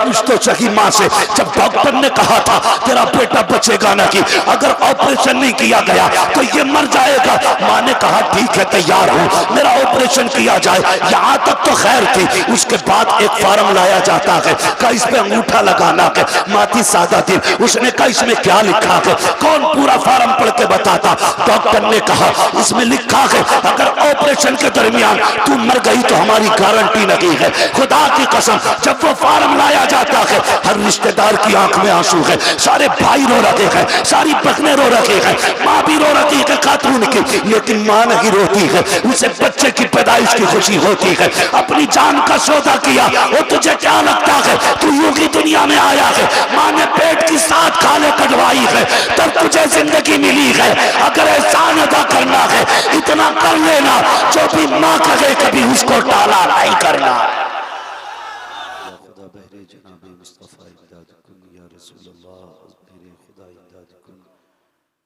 परवरिश तो सही माँ से। जब डॉक्टर ने कहा था तेरा बेटा बचेगा ना, कि अगर ऑपरेशन नहीं किया गया तो ये मर जाएगा, माँ ने कहा ठीक है तैयार हूँ, मेरा ऑपरेशन किया जाए। यहाँ तक तो खैर थी। उसके बाद एक फार्म लाया जाता है का इस पे अंगूठा लगाना है, माती सादा दिन। उसने कहा इसमें क्या लिखा है? कौन पूरा फार्म पढ़ के बताता? डॉक्टर ने कहा इसमें लिखा है अगर ऑपरेशन के दरमियान तू मर गई तो हमारी गारंटी नहीं है। खुदा की कसम, जब वो फार्म लाया जाता है हर रिश्तेदार की आंख में आंसू है, सारे भाई रो रहे हैं, सारी बहनें रो रही है, माँ भी रो रही है खातून की, लेकिन माँ नहीं रोती है, उसे बच्चे की पैदाइश की खुशी होती है। अपनी जान का सौदा किया, वो तुझे क्या लगता है तू यूं की दुनिया में आया है? माँ ने पेट की 7 खाले कटवाई है तब तुझे जिंदगी मिली है। अगर एहसान अदा करना है इतना कर लेना, जो भी माँ कहे कभी उसको टाला नहीं करना।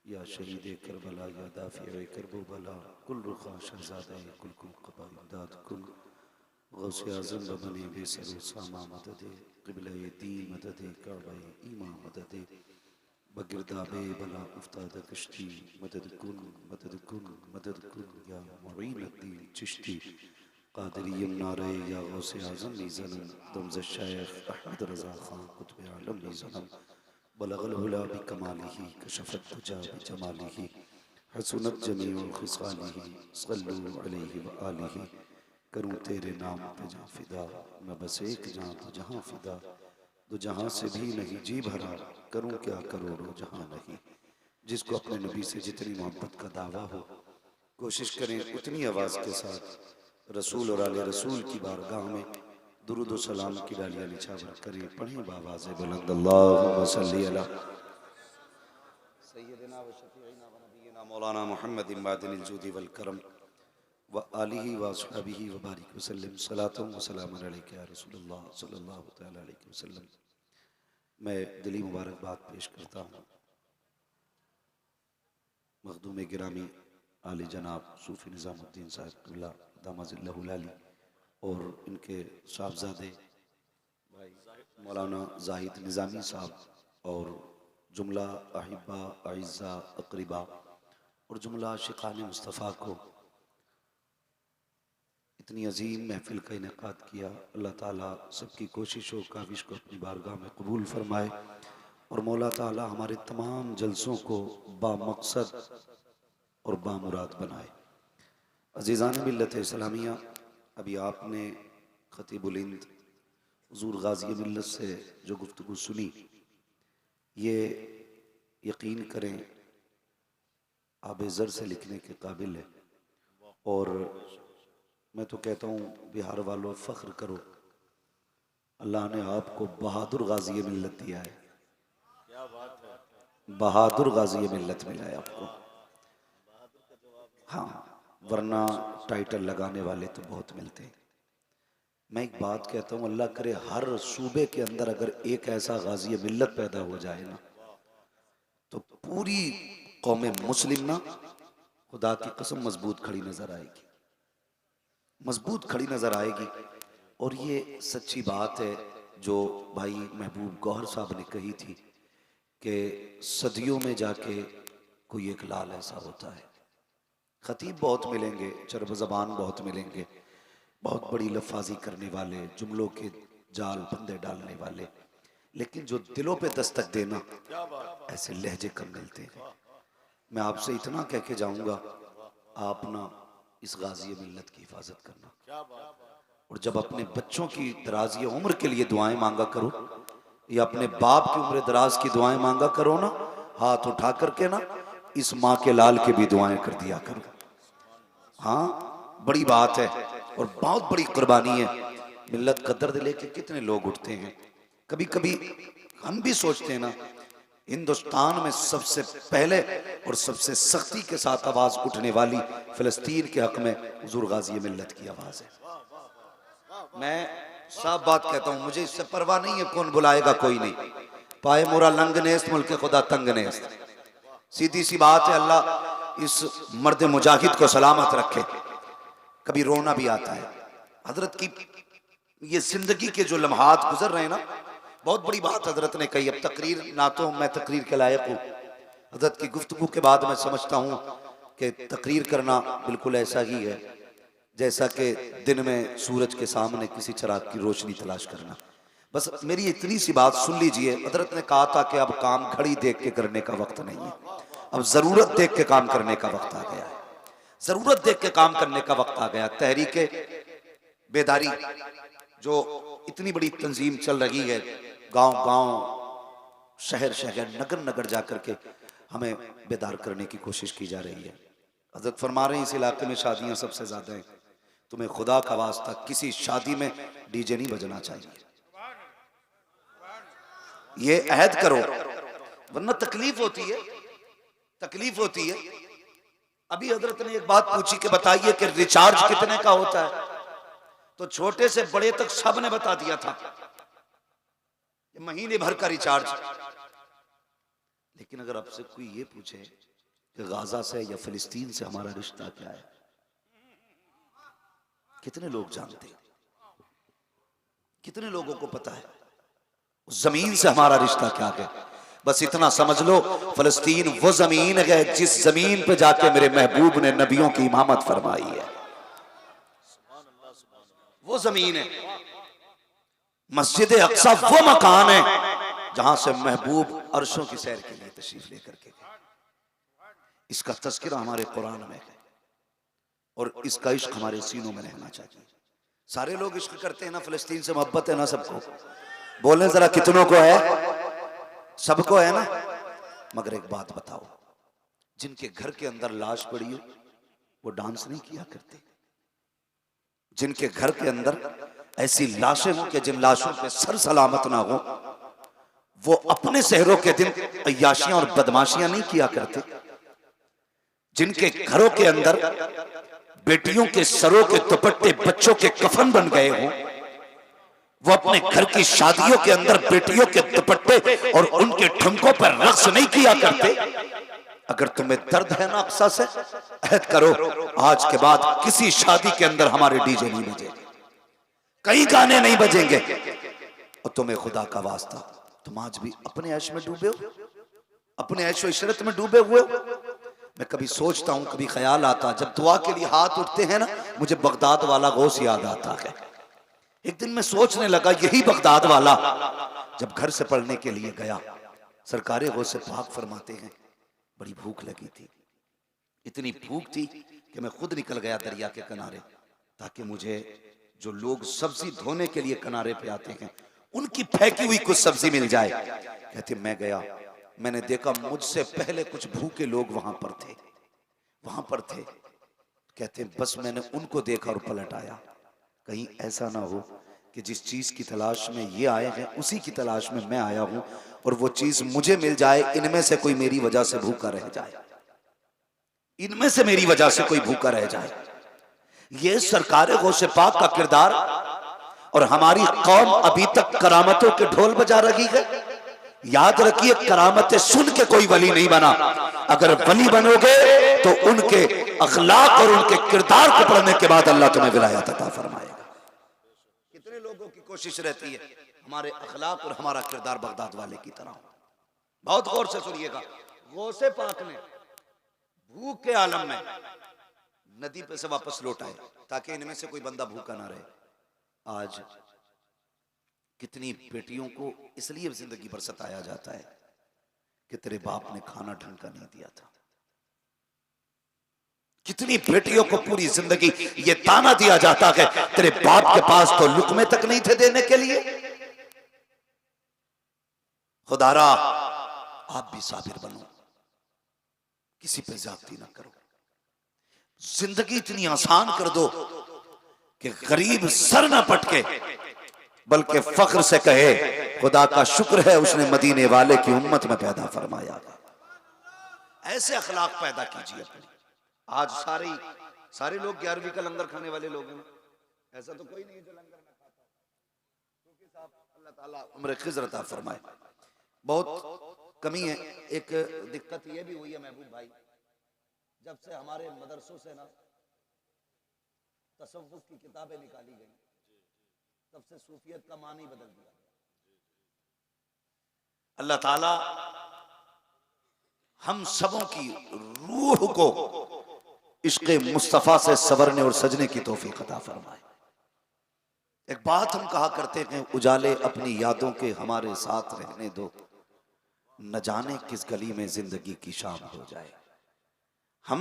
या शहीद करबला या दाफिए करबला कुल रुखा शहजादा कुल कुल कबा इमदाद कुल गौसे आज़म बबनी बेसर सामा मदद क़िबला दीन मदद काबा ईमा मदद बगिरदाबे बला उफ्ताद कश्ती मदद कुन मदद कुन मदद कुन या मुईन अद्दीन चिश्ती क़ादिरी नारे या गौसे आज़म ज़नम दमज़ शेख अहमद रज़ा ख़ान कुतुब आलम ज़नम बलगल हुला बिकमालिही कशफत तुजा बिजमालिही हसनत जमीउ खिसालिही सल्लु अलैहि व आलिही। करूँ तेरे नाम पे जहाँ फिदा, मैं बस एक जहाँ तो जहाँ फिदा, दो जहाँ से भी नहीं जी भरा, करूँ क्या करोड़ों जहाँ नहीं। जिसको अपने नबी से जितनी मोहब्बत का दावा हो, कोशिश करें उतनी आवाज़ के साथ रसूल और आले रसूल की बारगाह में दुरूद व सलाम की डालियाँ निछावर करें। पढ़ें बावाज़े बुलंद अल्लाहुम्मा सल्ली अला सय्यिदिना व शफीइना व नबीना मौलाना मुहम्मदिन बादिनिल जूदी वल करम व आलिही व अस्हाबिही व बारिक वसल्लम सलातुम व सलामुन अलैका या रसूलल्लाह सल्लल्लाहु तआला अलैहि वसल्लम। मैं दिली मुबारकबाद पेश करता हूँ मखदूम गिरामी आली जनाब सूफी निज़ामुद्दीन साहब क़िबला दामजिल्लहुल आली और इनके साहबजादे भाई मौलाना जाहिद निज़ामी साहब और जुमला अहिब्बा अइज़्ज़ा अक़रिबा और जुमला शिक़ान मुस्तफ़ा को इतनी अजीम महफिल का इनेकाद किया। अल्लाह ताला सबकी कोशिशों काविश को अपनी बारगाह में कबूल फरमाए और मौला ताला हमारे तमाम जलसों को बामकसद और बामुराद बनाए। अज़ीज़ान मिल्लत इस्लामिया, अभी आपने ख़तीबुल हिंद हुज़ूर गाज़ी मिल्लत से जो गुफ्तगू सुनी, ये यकीन करें आबे ज़र से लिखने के काबिल है। और मैं तो कहता हूँ बिहार वालों फ़ख्र करो, अल्लाह ने आपको बहादुर गाज़ी मिल्लत दिया है। क्या बात है, बहादुर गाज़ी मिल्लत मिला है आपको। हाँ, वरना टाइटल लगाने वाले तो बहुत मिलते हैं। मैं एक बात कहता हूँ, अल्लाह करे हर सूबे के अंदर अगर एक ऐसा गाज़ी मिल्लत पैदा हो जाए ना, तो पूरी कौम मुस्लिम ना खुदा की कसम मजबूत खड़ी नजर आएगी, मजबूत खड़ी नजर आएगी। और ये सच्ची बात है जो भाई महबूब गौहर साहब ने कही थी कि सदियों में जाके कोई एक लाल ऐसा होता है। खतीब बहुत मिलेंगे, चरब ज़बान बहुत मिलेंगे, बहुत बड़ी लफाजी करने वाले, जुमलों के जाल बंदे डालने वाले, लेकिन जो दिलों पे दस्तक देना ऐसे लहजे कम मिलते हैं। मैं आपसे इतना कह के जाऊंगा, आप ना इस गाज़ी मिल्लत की हिफाजत करना, और जब अपने बच्चों की दराज़ी उम्र के लिए दुआएं मांगा करो या अपने बाप की उम्र दराज की दुआएं मांगा करो ना, हाथ उठा करके ना इस माँ के लाल के भी दुआएं कर दिया करो। हाँ, बड़ी बात है और बहुत बड़ी कुर्बानी है। मिल्लत का दर्द लेके कितने लोग उठते हैं। कभी कभी हम भी सोचते हैं ना, हिंदुस्तान में सबसे पहले और सबसे सख्ती के साथ आवाज उठने वाली फिलिस्तीन के हक में हुजूर गाज़ी मिल्लत की आवाज है। मैं साफ बात कहता हूँ, मुझे इससे परवाह नहीं है कौन बुलाएगा, कोई नहीं। पाए मोरा लंग नेस्त मुल्क खुदा तंग नेस्त, सीधी सी बात है। अल्लाह इस मर्द मुजाहिद को सलामत रखे। कभी रोना भी आता है। हजरत की ये जिंदगी के जो लम्हात गुजर रहे हैं ना, बहुत बड़ी बात हजरत ने कही। अब तकरीर ना तो मैं तकरीर के लायक हूँ, हजरत की गुफ्तगू के बाद मैं समझता हूँ कि तकरीर करना बिल्कुल ऐसा ही है जैसा कि दिन में सूरज के सामने किसी चिराग की रोशनी तलाश करना। बस मेरी इतनी सी बात सुन लीजिए। हजरत ने कहा था कि अब काम घड़ी देख के करने का वक्त नहीं है, अब जरूरत देख के काम करने का वक्त आ गया है। जरूरत देख के काम करने का वक्त आ गया। तहरीक बेदारी जो इतनी बड़ी तंजीम चल रही है, गांव गांव शहर शहर नगर नगर जाकर के हमें बेदार करने की कोशिश की जा रही है। हजरत फरमा रहे हैं इस इलाके में शादियां सबसे ज्यादा हैं, तुम्हें खुदा का वास्ता किसी शादी में डीजे नहीं बजना चाहिए, ये अहद करो, वरना तकलीफ होती है, तकलीफ होती है। अभी हजरत ने एक बात पूछी कि बताइए कि रिचार्ज कितने का होता है, तो छोटे से बड़े तक सब ने बता दिया था महीने भर का रिचार्ज। लेकिन अगर आपसे कोई ये पूछे कि गाजा से या फिलिस्तीन से हमारा रिश्ता क्या है, कितने लोग जानते हैं, कितने लोगों को पता है जमीन से हमारा रिश्ता क्या है? बस इतना समझ लो, फिलिस्तीन वो जमीन है जिस जमीन पे जाके मेरे महबूब ने नबियों की इमामत फरमाई है, वो जमीन है। मस्जिद अक्सा वो मकान है जहां से महबूब अर्शों की सैर के लिए तशरीफ लेकर के गए। इसका तज़किरा हमारे कुरान में है और इसका इश्क हमारे सीनों में रहना चाहिए। सारे लोग इश्क करते हैं ना, फिलिस्तीन से मोहब्बत है ना सबको, बोले जरा कितनों को है? सबको है ना। मगर एक बात बताओ, जिनके घर के अंदर लाश पड़ी हो वो डांस नहीं किया करते, जिनके घर के अंदर ऐसी लाशें हो कि जिन लाशों पे सर सलामत ना हो, वो अपने शहरों के दिन अय्याशियां और बदमाशियां नहीं किया करते, जिनके घरों के अंदर बेटियों के सरों के दुपट्टे बच्चों के कफन बन गए हों, वो अपने घर की शादियों के अंदर बेटियों के दुपट्टे और उनके ठुमकों पर रक्स नहीं किया करते। अगर तुम्हें दर्द है ना अक्सा से, अहद करो आज के बाद किसी शादी के अंदर हमारे डीजे नहीं बजेंगे, कई गाने नहीं बजेंगे। और तुम्हें खुदा का वास्ता, तुम आज भी अपने ऐश में डूबे हो, अपने ऐशो इशरत में डूबे हुए हो। मैं कभी सोचता हूं, कभी ख्याल आता, जब दुआ के लिए हाथ उठते हैं ना, मुझे बगदाद वाला गौस याद आता है। एक दिन मैं सोचने लगा, यही बगदाद वाला जब घर से पढ़ने के लिए गया, सरकारे गौसे पाक फरमाते हैं बड़ी भूख लगी थी, इतनी भूख थी कि मैं खुद निकल गया दरिया के किनारे, ताकि मुझे जो लोग सब्जी धोने के लिए किनारे पे आते हैं उनकी फेंकी हुई कुछ सब्जी मिल जाए। कहते मैं गया, मैंने देखा मुझसे पहले कुछ भूखे लोग वहां पर थे, वहां पर थे। कहते बस मैंने उनको देखा और पलट आया, कहीं ऐसा ना हो कि जिस चीज की तलाश में ये आए हैं उसी की तलाश में मैं आया हूं और वो चीज मुझे मिल जाए, इनमें से कोई मेरी वजह से भूखा रह जाए, इनमें से मेरी वजह से कोई भूखा रह जाए। ये सरकार गौसे पाक का किरदार। और हमारी कौम अभी तक करामतों के ढोल बजा रही है। याद रखिए, करामतें सुन के कोई वली नहीं बना, अगर वली बनोगे तो उनके अखलाक और उनके किरदार को पढ़ने के बाद अल्लाह तुम्हें विलायत अता फरमाएगा। कितने लोगों की कोशिश रहती है हमारे अखलाक और हमारा किरदार बगदाद वाले की तरह। बहुत गौर से सुनिएगा, गौसे पाक ने भूख के आलम में नदी पे से वापस लौट आए ताकि इनमें से कोई बंदा भूखा ना रहे। आज कितनी बेटियों को इसलिए जिंदगी भर सताया जाता है कि तेरे बाप ने खाना ढंग का नहीं दिया था। कितनी बेटियों को पूरी जिंदगी ये ताना दिया जाता है तेरे बाप के पास तो लुकमे तक नहीं थे देने के लिए। खुदारा आप भी साबिर बनो, किसी पे ज्यादती ना करो, जिंदगी इतनी आसान कर दो कि गरीब सर ना पटके बल्कि फख्र से कहे खुदा का शुक्र है उसने मदीने वाले की उम्मत में पैदा फरमाया। ऐसे अखलाक पैदा कीजिए अपने। आज सारे लोग 11वीं का लंगर खाने वाले लोग हैं, ऐसा तो कोई नहीं जो लंगर ना खाता, क्योंकि साहब अल्लाह ताला उम्र खिज़र अता फरमाए। बहुत कमी है। एक दिक्कत ये भी हुई है महबूब भाई, जब से हमारे मदरसों से ना तसव्वुफ की किताबें निकाली गई, तब से सूफियत का मानी बदल दिया। अल्लाह ताला हम सबों की रूह को इश्क़ मुस्तफ़ा से सवरने और सजने की तौफीक अता फरमाए। एक बात हम कहा करते हैं, उजाले अपनी यादों के हमारे साथ रहने दो, न जाने किस गली में जिंदगी की शाम हो जाए। हम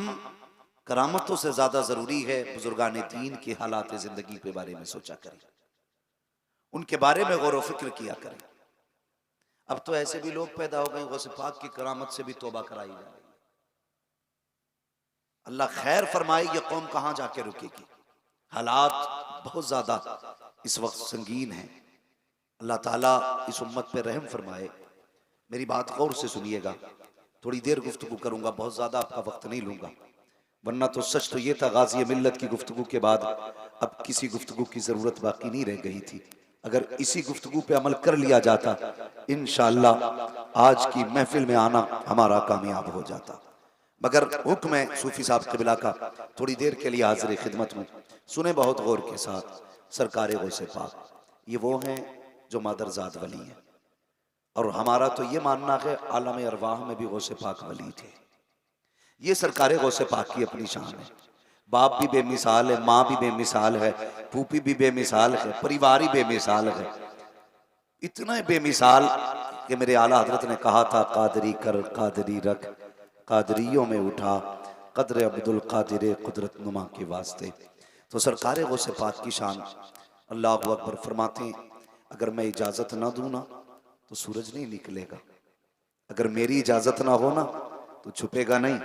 करामतों से ज्यादा जरूरी है बुजुर्गान दीन के हालात जिंदगी के बारे में सोचा करें, उनके बारे में गौर व फिक्र किया करें। अब तो ऐसे भी लोग पैदा हो गए गौसे पाक की करामत से भी तौबा कराई जा रही है। अल्लाह खैर फरमाए, ये कौम कहां जाके रुकेगी। हालात बहुत ज्यादा इस वक्त संगीन है। अल्लाह ताला इस उम्मत पे रहम फरमाए। मेरी बात गौर से सुनिएगा, थोड़ी देर गुफ्तगू करूंगा, बहुत ज्यादा आपका वक्त नहीं लूंगा, वरना तो सच तो ये था गाजी मिल्लत की गुफ्तगू के बाद अब किसी गुफ्तगू की जरूरत बाकी नहीं रह गई थी। अगर इसी गुफ्तगू पे अमल कर लिया जाता, इंशाअल्लाह आज की महफिल में आना हमारा कामयाब हो जाता। मगर हुक्म है सूफी साहब क़िबला का, थोड़ी देर के लिए हाजिर खिदमत हूँ, सुने बहुत गौर के साथ। सरकार गौसे पाक ये वो हैं जो मादरजाद वली हैं, और हमारा तो ये मानना है आलम अरवाह में भी गौसे पाक वली थे। ये सरकार गौसे पाक की अपनी शान है। बाप भी बेमिसाल है, माँ भी बेमिसाल है, फूफी भी बेमिसाल है, परिवार ही बेमिसाल है। इतना बेमिसाल कि मेरे आला हजरत ने कहा था, कादरी कर कादरी रख, कादरियों में उठा कदर अब्दुल कादिर कुदरत नुमा के वास्ते। तो सरकार गौसे पाक की शान, अल्लाह अकबर फरमाते हैं, अगर मैं इजाज़त ना दूँ ना तो सूरज नहीं निकलेगा, अगर मेरी इजाज़त ना हो ना तो छुपेगा नहीं।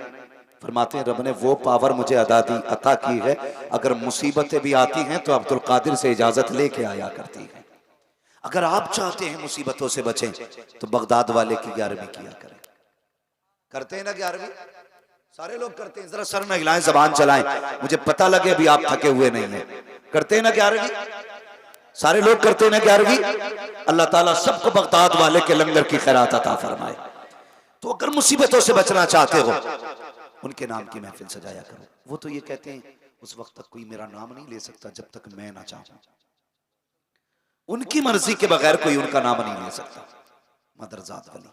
फरमाते हैं रब ने वो पावर मुझे अता की है, अगर मुसीबतें भी आती हैं तो अब्दुल कादिर से इजाज़त लेके आया करती है। अगर आप चाहते हैं मुसीबतों से बचें तो बगदाद वाले की 11वीं किया करें। करते हैं ना 11वीं? सारे लोग करते हैं, जरा सर न हिलाएं, जबान चलाएं, मुझे पता लगे अभी आप थके हुए नहीं हैं। करते हैं ना 11वीं? सारे लोग करते हैं ना 11वीं? अल्लाह ताला सबको बगदाद वाले के लंगर की खैरात अता फरमाए। तो अगर मुसीबतों से बचना चाहते हो उनके नाम की महफिल सजाया करो। वो तो ये कहते हैं उस वक्त तक कोई मेरा नाम नहीं ले सकता जब तक मैं ना चाहूं, उनकी मर्जी के बगैर कोई उनका नाम नहीं ले सकता। मदरजाद वली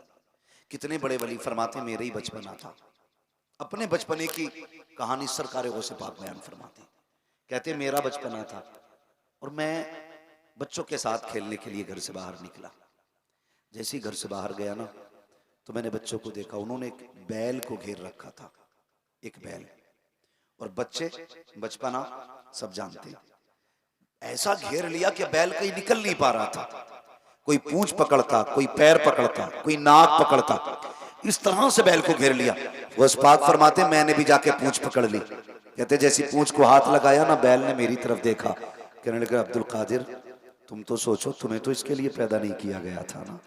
कितने बड़े वली, फरमाते मेरे ही बचपना था। अपने बचपने की कहानी सरकार गौसे पाक बयान फरमाते, कहते मेरा बचपना था और मैं बच्चों के साथ खेलने के लिए घर से बाहर निकला। जैसे ही घर से बाहर गया ना तो मैंने बच्चों को देखा, उन्होंने एक बैल को घेर रखा था, एक बैल। और बच्चे बचपना सब जानते हैं, ऐसा घेर लिया कि बैल कहीं निकल नहीं पा रहा था। कोई पूंछ पकड़ता, कोई पैर पकड़ता, कोई नाक पकड़ता, इस तरह से बैल को घेर लिया। वो पाक फरमाते मैंने भी जाके पूंछ पकड़ ली। कहते जैसी पूंछ को हाथ लगाया ना, बैल ने मेरी तरफ देखा, कहने लगा अब्दुल कादिर तुम तो सोचो, तुम्हें तो इसके लिए पैदा नहीं किया गया था ना,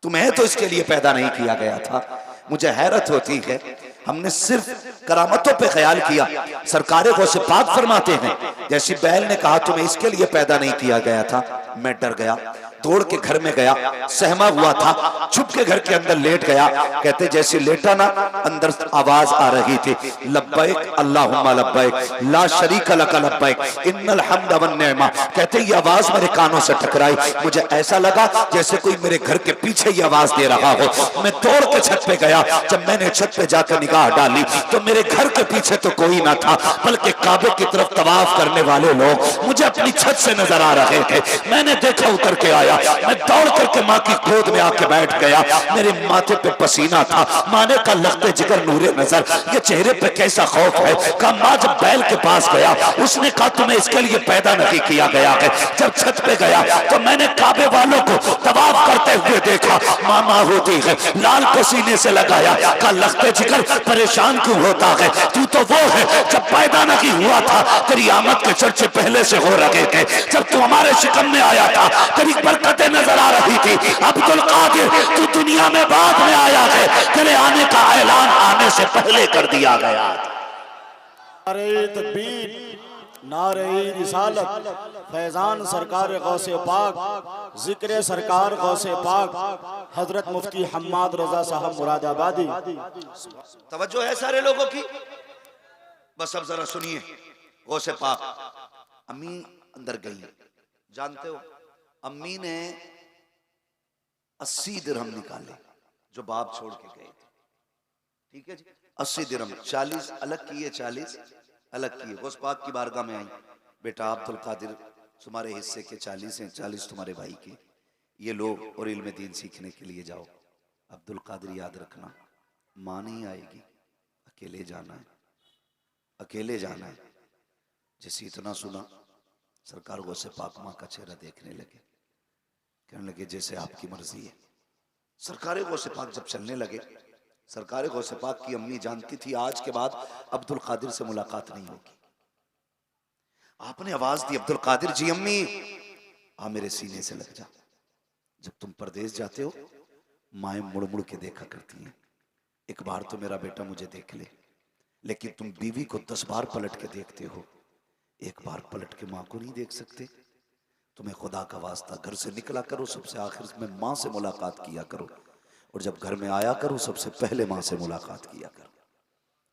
तुम्हें तो इसके लिए पैदा नहीं किया गया था। मुझे हैरत होती है, हमने सिर्फ करामतों पे ख्याल किया। सरकार गौसे पाक फरमाते हैं जैसी बैल ने कहा तुम्हें इसके लिए पैदा नहीं किया गया था, मैं डर गया, दौड़ के घर में गया, सहमा हुआ था, छुप के घर के अंदर लेट गया। कहते जैसे लेटा ना, अंदर आवाज आ रही थी लब्बैक अल्लाहुम्मा लब्बैक ला शरीक लक लब्बैक इन्नल हम्द वन नेमा। कहते ये आवाज मेरे कानों से टकराई, मुझे ऐसा लगा जैसे कोई मेरे घर के पीछे ये आवाज दे रहा हो। मैं दौड़ के छत पे गया, जब मैंने छत पे जाकर निगाह डाली तो मेरे घर के पीछे तो कोई ना था, बल्कि काबे की तरफ तवाफ करने वाले लोग मुझे अपनी छत से नजर आ रहे थे। मैंने देखा, उतर के आया, मैं दौड़ करके माँ की गोद में आके बैठ गया। मेरे माथे पे पसीना था, माँ ने कहा लख्ते जिगर नूरे नजर, ये चेहरे पे कैसा खौफ है। कहा माँ जब बैल के पास गया उसने कहा तुम्हें इसके लिए पैदा नहीं किया गया है। जब छत पे गया तो मैंने काबे वालों को तवाफ करते हुए देखा, मामा होती है, लाल को सीने से लगाया, कहा लख्ते जिगर परेशान क्यों होता है, तू तो वो है जब पैदा नहीं हुआ था तेरी आमद के चर्चे पहले से हो रहे थे, जब तू हमारे शिकम में आया था तेरी बरकतें नजर आ रही थी। अब्दुल कादिर तू दुनिया में बाद में आया है, तेरे आने का ऐलान आने से पहले कर दिया गया। नारे तकबीर, नारे रिसालत, फैजान सरकार गौसे पाक, जिक्र सरकार गौसे पाक, हजरत मुफ्ती हम्माद रजा साहब मुरादाबादी। तवज्जो है सारे लोगों की, बस अब जरा सुनिए। गौसे पाक अम्मी अंदर गई, जानते हो अम्मी ने 80 दिरहम निकाले जो बाप छोड़ के गए थे। ठीक है जी, 80 दिरहम, 40 अलग किए, 40 अलग किए। गौस पाक की बारगाह में आई, बेटा अब्दुल कादिर तुम्हारे हिस्से के 40 हैं, 40 तुम्हारे भाई के, ये लो और इल्म दीन सीखने के लिए जाओ। अब्दुल कादिर याद रखना, माँ नहीं आएगी, अकेले जाना है, अकेले जाना है। जैसे इतना सुना, सरकार गौसे पाक माँ का चेहरा देखने लगे, कहने लगे जैसे आपकी मर्जी है। सरकार गौसे पाक जब चलने लगे, सरकार गौसे पाक की अम्मी जानती थी आज के बाद अब्दुल कादिर से मुलाकात नहीं होगी। आपने आवाज दी, अब्दुल कादिर जी अम्मी आ मेरे सीने से लग जा। जब तुम परदेश जाते हो माएं मुड़ मुड़ के देखा करती हैं, एक बार तो मेरा बेटा मुझे देख ले, लेकिन तुम बीवी को 10 बार पलट के देखते हो, एक बार पलट के माँ को नहीं देख सकते। तुम्हें खुदा का वास्ता घर से निकला करो, सबसे आखिर में माँ से मुलाकात किया करो, और जब घर में आया करो सबसे पहले माँ से मुलाकात किया करो।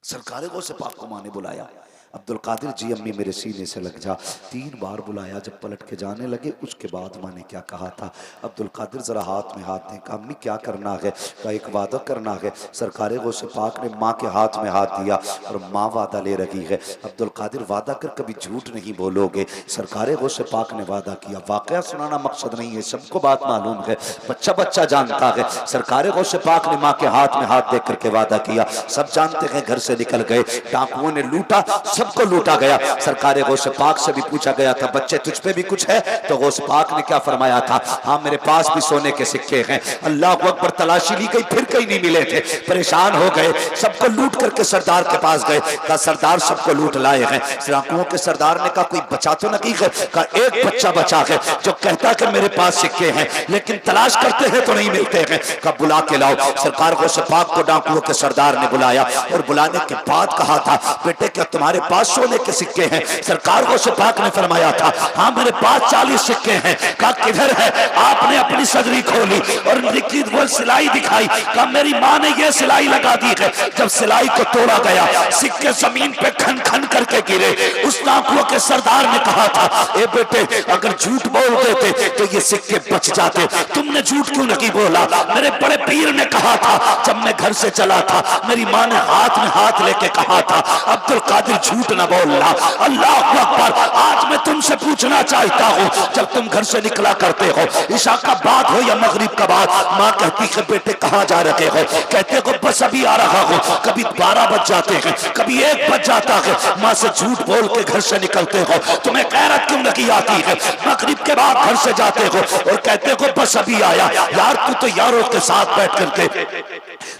सरकार गौसे पाक को माँ ने बुलाया, अब्दुल कादिर जी अम्मी मेरे सीने से लग जा। 3 बार बुलाया, जब पलट के जाने लगे उसके बाद माँ ने क्या कहा था, अब्दुल कादिर जरा हाथ में हाथ दें। कहा अम्मी क्या करना है, का एक वादा करना है। सरकार गौसे पाक ने माँ के हाथ में हाथ दिया और माँ वादा ले रही है, अब्दुल कादिर वादा कर कभी झूठ नहीं बोलोगे। सरकार गौसे पाक ने वादा किया। वाकया सुनाना मकसद नहीं है, सबको बात मालूम है, बच्चा बच्चा जानता है। सरकार गौसे पाक ने माँ के हाथ में हाथ देख करके वादा किया। सब जानते हैं घर से निकल गए, डाकुओं ने लूटा, सबको लूटा गया। सरकार गौसे पाक से भी पूछा गया था बच्चे तुझ पे भी कुछ है, तो गौस पाक ने क्या फरमाया था, हाँ मेरे पास भी सोने के सिक्के हैं। अल्लाह अकबर, तलाशी ली गई फिर कहीं नहीं मिले थे, परेशान हो गए, सबको लूट करके सरदार के पास गए। कहा सरदार सबको लूट लाए हैं। डाकुओं के सरदार ने कहा कोई बचा तो नहीं है, कहा एक बच्चा बचा है जो कहता कि मेरे पास सिक्के हैं, लेकिन तलाश करते हैं तो नहीं मिलते हैं। कहा बुला के लाओ। सरकार गौसे पाक को डाकुओं के सरदार ने बुलाया और बुलाने के बाद कहा था बेटे क्या तुम्हारे पास सोने के सिक्के हैं? सरकार गौसे पाक ने फरमाया था हाँ मेरे पास 40 सिक्के हैं। कहा किधर है? आपने अपनी सदरी खोली और लिखित वो सिलाई दिखाई। कहा मेरी माँ ने ये सिलाई लगा दी है। जब सिलाई को तोड़ा गया सिक्के जमीन पे खन खन करके गिरे। उस डाकुओं के सरदार ने कहा था ए बेटे अगर झूठ बोल देते तो ये सिक्के बच जाते, तुमने झूठ क्यों नहीं बोला? मेरे बड़े पीर ने कहा था जब मैं घर से चला था मेरी माँ ने हाथ में हाथ लेके कहा था अब्दुल कादिर झूठ न बोलना। अल्लाह अकबर। आज मैं तुमसे पूछना चाहता हूँ जब तुम घर से निकला करते हो, ईशा का बाद हो या मगरिब का बाद, माँ कहती है बेटे कहाँ जा रहे हो? कहते हो बस अभी आ रहा हूँ। कभी 12 बज जाते हैं, कभी 1 बज जाता है, माँ से झूठ बोल के घर से निकलते हो। तुम्हें गैरत क्यों नहीं आती है? मगरिब के बाद घर से जाते हो और कहते हो बस अभी आया। यार तू तो यारों के साथ बैठ करके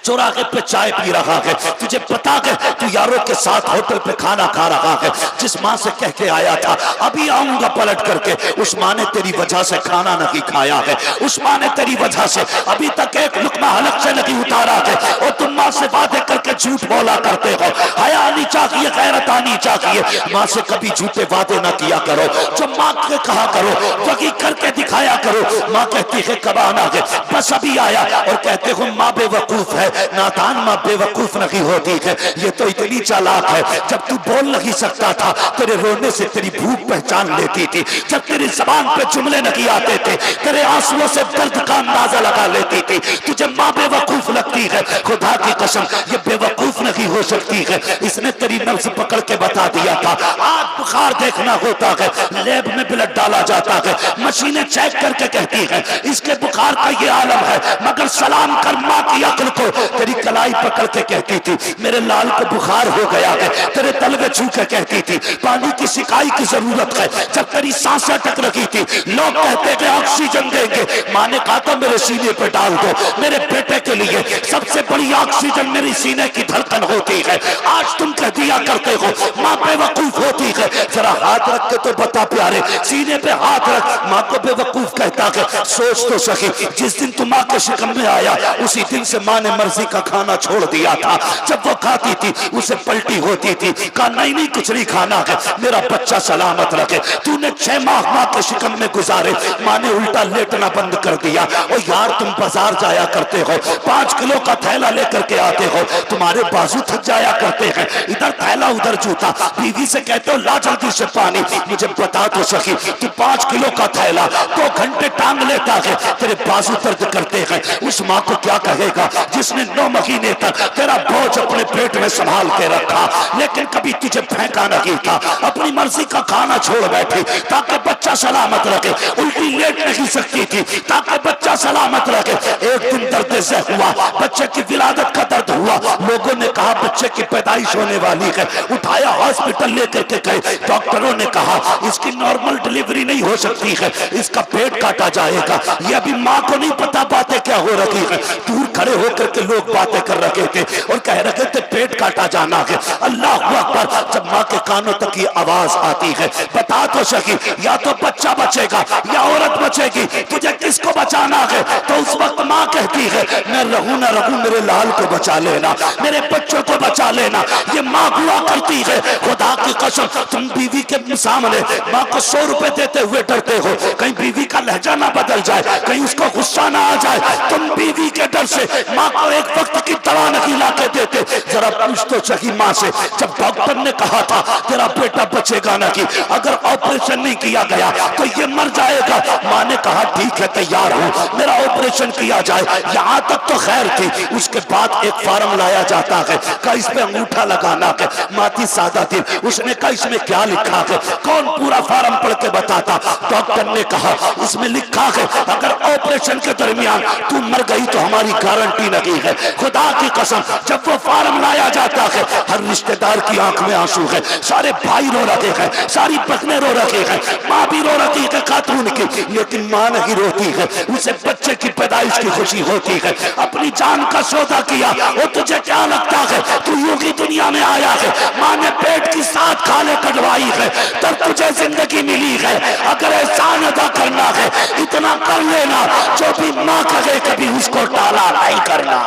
चौराहे पे चाय पी रहा है, तुझे पता है तू यारों के साथ होटल पे खाना खा रहा है। जिस माँ से कह के आया था अभी आऊंगा पलट करके, उस माँ ने तेरी वजह से खाना नहीं खाया है, उस माँ ने तेरी वजह से अभी तक एक लुकमा हलक से नहीं उतारा है, और तुम माँ से बातें करके झूठ बोला करते हो। हया आनी चाहिए, गैरत आनी चाहिए। माँ से कभी झूठे वादे ना किया करो, जो माँ के कहा करो वही करके दिखाया करो। माँ कहती है कब आना है? बस अभी आया। और कहते हो माँ बेवकूफ है। नादान माँ बेवकूफ नहीं होती है, ये तो इतनी चालाक है। जब तू बोल नहीं सकता था तेरे रोने से तेरी भूख पहचान लेती थी, जब तेरी जबान पे जुमले नहीं आते थे तेरे आंसुओं से दर्द का अंदाजा लगा लेती थी। तुझे माँ बेवकूफ लगती है, खुदा की कसम ये बेवकूफ नहीं हो सकती है। इसने तेरी नब्ज पकड़ के बता दिया था आज बुखार देखना होता है, लैब में ब्लड डाला जाता है, मशीनें चेक करके कहती है इसके बुखार का ये आलम है। मगर सलाम कर माँ की अक्ल को, तेरी कलाई पकड़ के कहती थी मेरे लाल को बुखार हो गया है, तेरे तलवे छू के कहती थी पानी की सिकाई की जरूरत है। जब तेरी सांसें अटक रही थी लोग कहते थे ऑक्सीजन देंगे, माँ ने कहा था मेरे सीने पे डाल दो, मेरे बेटे के लिए सबसे बड़ी ऑक्सीजन मेरी सीने की धड़कन होती है। आज तुम कह दिया करते हो माँ बेवकूफ होती है। जरा हाथ रख के तो बता प्यारे, सीने पे हाथ रख, माँ को बेवकूफ कहता है। सोच तो सही जिस दिन तुम माँ के शिकम में आया उसी दिन से माँ ने मर्जी का खाना छोड़ दिया था। जब वो खाती थी उसे पलटी होती थी, कहा नहीं नहीं कुछ नहीं खाना है, मेरा बच्चा सलामत रखे। तूने 6 माह माँ के शिकम में गुजारे, माँ ने उल्टा लेटना बंद कर दिया। और यार तुम बाजार जाया करते हो, 5 किलो का थैला लेकर के आते हो, तुम्हारे बाजू बाजू थक जाया करते हैं, इधर थैला उधर जूता। बीवी से कहते हो ला जल्दी से पानी। मुझे बता तो सकी, तू 5 किलो का थैला 2 घंटे टांग लेता है, तेरे बाजू दर्द करते हैं। उस माँ को क्या कहेगा जिसने 9 महीने तक तेरा बोझ अपने पेट में संभाल के रखा, लेकिन कभी तुझे फेंका नहीं था। अपनी मर्जी का खाना छोड़ बैठी ताकि बच्चा सलामत रखे, उल्टी लेट नहीं सकती थी ताकि बच्चा सलामत रखे। एक दिन दर्द से हुआ, बच्चे की विलादत का दर्द हुआ। लोगों ने कहा बच्चे की पैदाइश होने वाली है, उठाया हॉस्पिटल लेकर के गए। डॉक्टरों ने कहा इसकी नॉर्मल डिलीवरी नहीं हो सकती है, इसका पेट काटा जाएगा। ये अभी माँ को नहीं पता बातें क्या हो रही है। दूर खड़े होकर के लोग बातें कर रहे थे और कह रहे थे पेट काटा जाना है। अल्लाह अकबर। जब माँ के कानों तक ये आवाज आती है, बता तो सकी या तो बच्चा बचेगा या औरत बचेगी, तुझे किसको बचाना है? तो उस वक्त माँ कहती है मैं रहूं ना रहूं, मेरे लाल को बचा लेना, मेरे बच्चों को बचा लेना। ये माँ हुआ करती है। खुदा की कसम, तुम बीवी के सामने माँ को 100 रुपए देते हुए डरते हो, कहीं बीवी का लहजा ना बदल जाए, कहीं उसको गुस्सा ना आ जाए। तुम बीवी के डर से माँ को एक वक्त की दवा नहीं ला के देते। जरा पूछ तो सही माँ से, जब डॉक्टर ने कहा था तेरा बेटा बचेगा नहीं, अगर ऑपरेशन नहीं किया गया तो ये मर जाएगा, माँ ने कहा ठीक है तैयार हूं, मेरा ऑपरेशन किया जाए। यहां तक तो खैर थी। उसके बाद एक फार्म लाया जाता है, का इस पे अंगूठा लगाना है। माती सादा थी, उसने कहा इसमें क्या लिखा है? कौन पूरा फार्म पढ़ के बताता? डॉक्टर ने कहा इसमें लिखा है अगर ऑपरेशन के दरमियान तू मर गई तो हमारी गारंटी नहीं है। खुदा की कसम, जब वो फार्म लाया जाता है, हर रिश्तेदार की आंख में आंसू है, सारे भाई रो रहे हैं, सारी बहनें रो रही है, माँ भी रो रही है खातून की, लेकिन माँ नहीं रोती है। उसे बच्चे की पैदाइश की खुशी होती है। अपनी जान का सौदा किया, वो तुझे क्या लगता है तू यूं ही दुनिया में आया है? माँ ने पेट की 7 खाले कटवाई है, तब तुझे जिंदगी मिली है। अगर एहसान अदा करना है इतना कर लेना, जो भी माँ कहे कभी उसको टाला नहीं करना।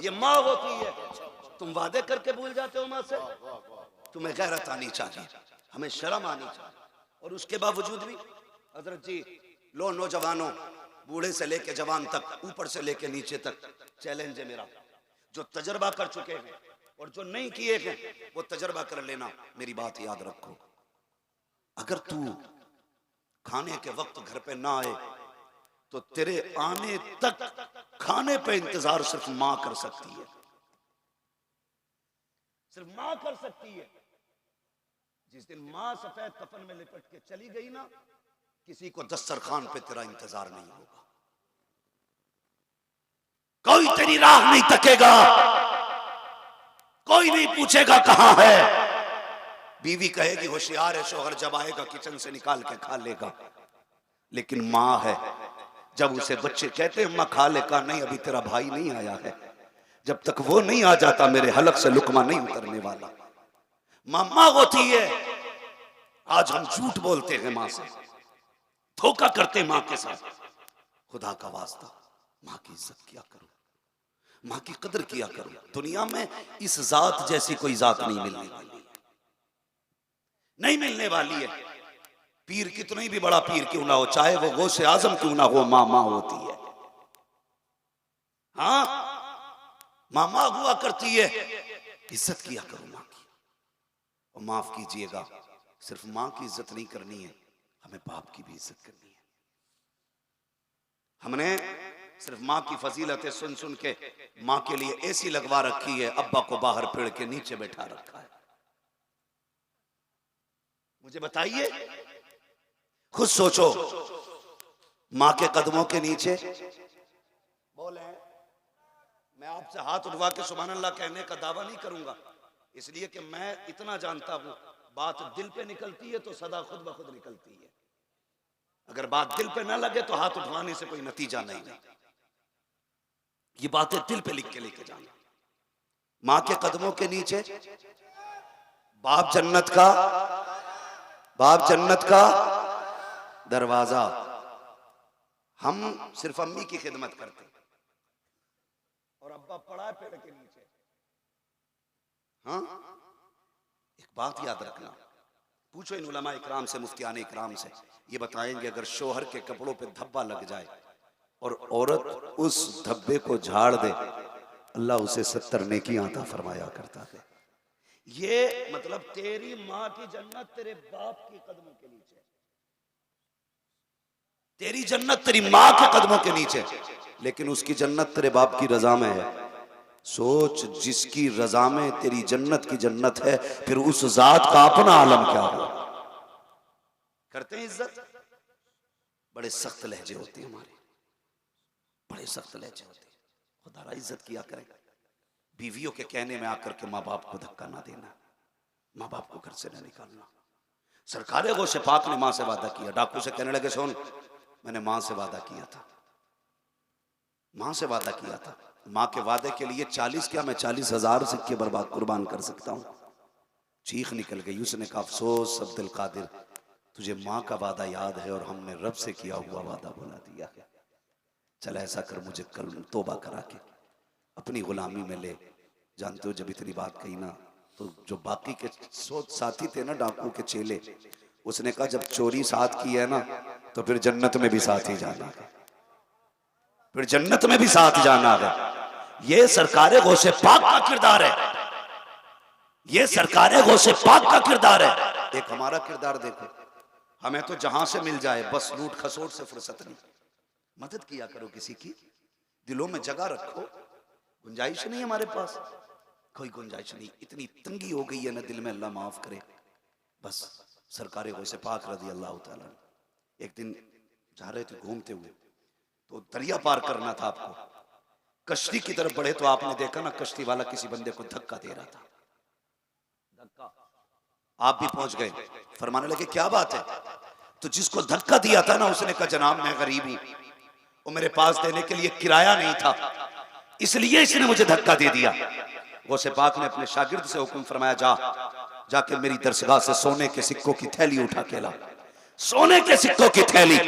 ये माँ होती है। तुम वादे करके भूल जाते हो माँ से। तुम्हें गैरत आनी चाहिए, हमें शर्म आनी चाहिए। और उसके बावजूद भी हजरत जी, लो नौजवानों, बूढ़े से लेके जवान तक, ऊपर से लेके नीचे तक, चैलेंज है मेरा। जो तजर्बा कर चुके हैं और जो नहीं किए हैं वो तजर्बा कर लेना। मेरी बात याद रखो, अगर तू खाने के वक्त घर पे ना आए तो तेरे आने तक खाने पे इंतजार सिर्फ मां कर सकती है, सिर्फ मां कर सकती है। जिस दिन मां सफेद कफन में लिपट के चली गई ना, किसी को दस्तरखान पे तेरा इंतजार नहीं होगा, कोई तेरी राह नहीं तकेगा, कोई नहीं पूछेगा कहां है। बीवी कहेगी होशियार है, शोहर जब आएगा किचन से निकाल के खा लेगा। लेकिन मां है, जब उसे बच्चे कहते हैं मां खा ले, का नहीं अभी तेरा भाई नहीं आया है, जब तक वो नहीं आ जाता मेरे हलक से लुकमा नहीं उतरने वाला। मां होती है। आज हम झूठ बोलते हैं मां से, धोखा करते मां के साथ। खुदा का वास्ता मां की इज्जत किया करो, मां की कदर किया करो। दुनिया में इस जात जैसी कोई जात नहीं मिलने वाली, नहीं मिलने वाली है। पीर कितना भी बड़ा पीर क्यों ना हो, चाहे वो गौसे आजम क्यों ना हो, मां मां होती है। हाँ, मां मां हुआ करती है। इज्जत किया करो मां की। और माफ कीजिएगा, सिर्फ मां की इज्जत नहीं करनी है, हमें बाप की भी इज्जत करनी है। हमने सिर्फ मां की फजीलतें सुन सुन के मां के लिए एसी लगवा रखी है, अब्बा को बाहर पेड़ के नीचे बैठा रखा है। मुझे बताइए, खुद सोचो, मां के कदमों के नीचे बोले। मैं आपसे हाथ उठवा के सुभान अल्लाह कहने का दावा नहीं करूंगा, इसलिए कि मैं इतना जानता हूं, बात दिल पे निकलती है तो सदा खुद ब खुद निकलती है। अगर बात दिल पे ना लगे तो हाथ उठवाने से कोई नतीजा नहीं है। ये बातें दिल पे लिख के लेके जाना। मां के कदमों के नीचे बाप जन्नत का दरवाजा। हम सिर्फ अम्मी की खिदमत करते और अब्बा पड़ा है पेड़ के नीचे। हाँ, एक बात याद रखना, पूछो इन उलमा इकराम से, मुफ्तियान इकराम से, ये बताएंगे अगर शोहर के कपड़ों पे धब्बा लग जाए और औरत उस धब्बे को झाड़ दे अल्लाह उसे 70 नेकियां अता फरमाया करता है। ये मतलब तेरी माँ की जन्नत तेरे बाप के कदमों के नीचे, तेरी जन्नत तेरी माँ के कदमों के नीचे, लेकिन उसकी जन्नत तेरे बाप की रजा में है। सोच, जिसकी रजा में तेरी जन्नत की जन्नत है, फिर उस जात का अपना आलम क्या हो। करते हैं इज्जत। बड़े सख्त लहजे होते हैं हमारे, बड़े सख्त लहजे होते हैं। खुदा इज्जत किया करें। बीवियों के कहने में आकर के माँ बाप को धक्का ना देना, माँ बाप को घर से न निकालना। सरकार गौसे पाक ने माँ से वादा किया। डाकू से कहने लगे, सुन, मैंने माँ से वादा किया था, माँ से वादा किया था। माँ के वादे के लिए 40 क्या, मैं 40,000 सिक्के बर्बाद कुर्बान कर सकता हूँ। चीख निकल गई। उसने कहा, अफसोस अब्दुल कादिर, तुझे माँ का वादा याद है और हमने रब से किया हुआ वादा भुला दिया है। चल ऐसा कर, मुझे कल तौबा करा के अपनी गुलामी में ले। जानते हो, जब इतनी बात कही ना, तो जो बाकी के साथी थे ना, डाकू के चेले, उसने कहा जब चोरी साथ की है ना, तो फिर जन्नत में भी साथ ही जाना है, फिर जन्नत में भी साथ जाना है। ये सरकारे गौसे पाक का किरदार है, ये सरकारे गौसे पाक का किरदार है। एक हमारा किरदार देखो, हमें तो जहां से मिल जाए बस लूट खसोट से फुर्सत नहीं। मदद किया करो किसी की, दिलों में जगह रखो। गुंजाइश नहीं हमारे पास, कोई गुंजाइश नहीं। इतनी तंगी हो गई है ना दिल में, अल्लाह माफ करे। बस सरकारे गौसे पाक रज़ी अल्लाह ताला एक दिन जा रहे थे घूमते हुए, तो दरिया पार करना था आपको। कश्ती की तरफ बढ़े तो आपने देखा ना, कश्ती वाला किसी बंदे को धक्का दे रहा था। धक्का आप भी पहुंच गए, फरमाने लगे क्या बात है। तो जिसको धक्का दिया था ना, उसने कहा जनाब मैं गरीब हूं, और मेरे पास देने के लिए किराया नहीं था, इसलिए इसने मुझे धक्का दे दिया। गौसे पाक ने अपने शागिर्द से हुक्म फरमाया, जाके मेरी दरसगाह से सोने के सिक्कों की थैली उठा के ला, सोने के सिक्कों की थैली।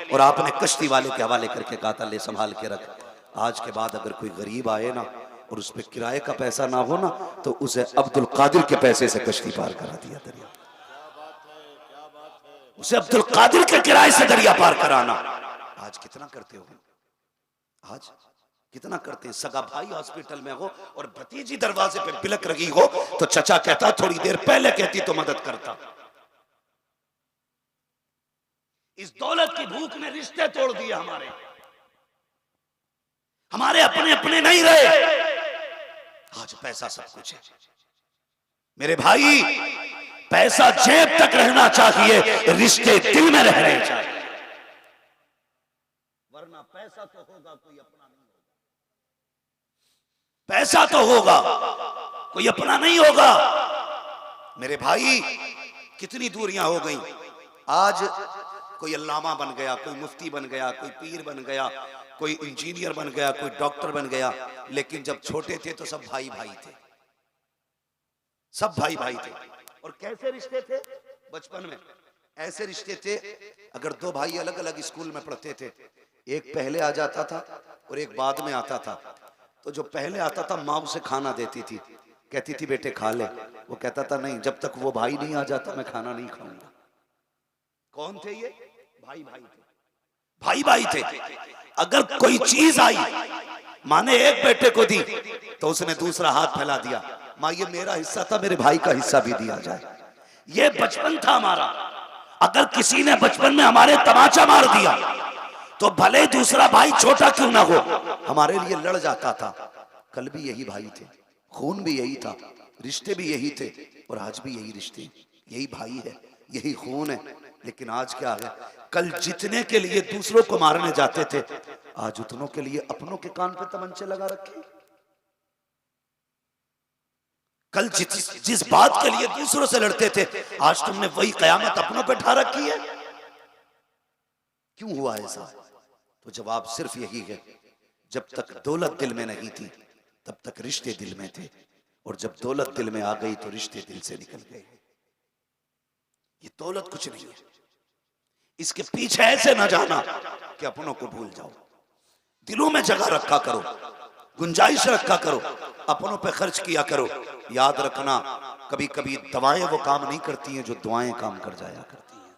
और आपने कश्ती वाले के हवाले करके कहा था, ले संभाल के रख। आज के बाद अगर कोई गरीब आए ना और उस पर किराए का पैसा ना हो ना, तो उसे अब्दुल कादिर के पैसे से कश्ती पार करा दिया दरिया। उसे अब्दुल कादिर के किराए से दरिया पार कराना। आज कितना करते हो, आज कितना करते हैं। सगा भाई हॉस्पिटल में हो और भतीजी दरवाजे पे बिलक रही हो, तो चचा कहता थोड़ी देर पहले कहती तो मदद करता। इस दौलत की भूख ने रिश्ते तोड़ दिए हमारे, हमारे अपने अपने नहीं रहे। आज पैसा सब कुछ है मेरे भाई, पैसा जेब तक रहना चाहिए, रिश्ते दिल में रहने चाहिए, वरना पैसा तो होगा कोई अपना नहीं होगा, पैसा तो होगा कोई अपना नहीं होगा। मेरे भाई कितनी दूरियां हो गई। आज कोई अल्लामा बन गया, कोई मुफ्ती बन गया, कोई पीर बन गया, कोई इंजीनियर बन गया, कोई डॉक्टर बन गया, लेकिन जब छोटे थे तो सब भाई भाई थे, सब भाई भाई थे। और कैसे रिश्ते थे बचपन में, ऐसे रिश्ते थे, अगर दो भाई अलग अलग स्कूल में पढ़ते थे, एक पहले आ जाता था और एक बाद में आता था, तो जो पहले आता था माँ उसे खाना देती थी, कहती थी बेटे खा ले, वो कहता था नहीं, जब तक वो भाई नहीं आ जाता मैं खाना नहीं खाऊंगा। कौन थे ये? भाई भाई थे, भाई भाई थे। अगर कोई चीज आई, माने एक बेटे को दी, तो उसने दूसरा हाथ फैला दिया, माँ ये मेरा हिस्सा था, मेरे भाई का हिस्सा भी दिया जाए। ये बचपन था हमारा। अगर किसी ने बचपन में हमारे तमाचा मार दिया, तो भले दूसरा भाई छोटा क्यों ना हो, हमारे लिए लड़ जाता था। कल भी यही भाई थे, खून भी यही था, रिश्ते भी यही थे, और आज भी यही रिश्ते, यही भाई है, यही खून है। लेकिन आज क्या है, कल जितने के लिए दूसरों को मारने जाते थे, आज उतनों के लिए अपनों के कान पे तमंचे लगा रखे। कल जिस बात के लिए दूसरों से लड़ते थे, आज तुमने वही कयामत अपनों पे ढा रखी है। क्यों हुआ ऐसा? तो जवाब सिर्फ यही है, जब तक दौलत दिल में नहीं थी तब तक रिश्ते दिल में थे, और जब दौलत दिल में आ गई तो रिश्ते दिल से निकल गए। ये दौलत कुछ नहीं है, इसके पीछे ऐसे ना जाना कि अपनों को भूल जाओ। दिलों में जगह रखा करो, गुंजाइश रखा करो, अपनों पे खर्च किया करो। याद रखना, कभी कभी दवाएं वो काम नहीं करती हैं जो दुआएं काम कर जाया करती हैं,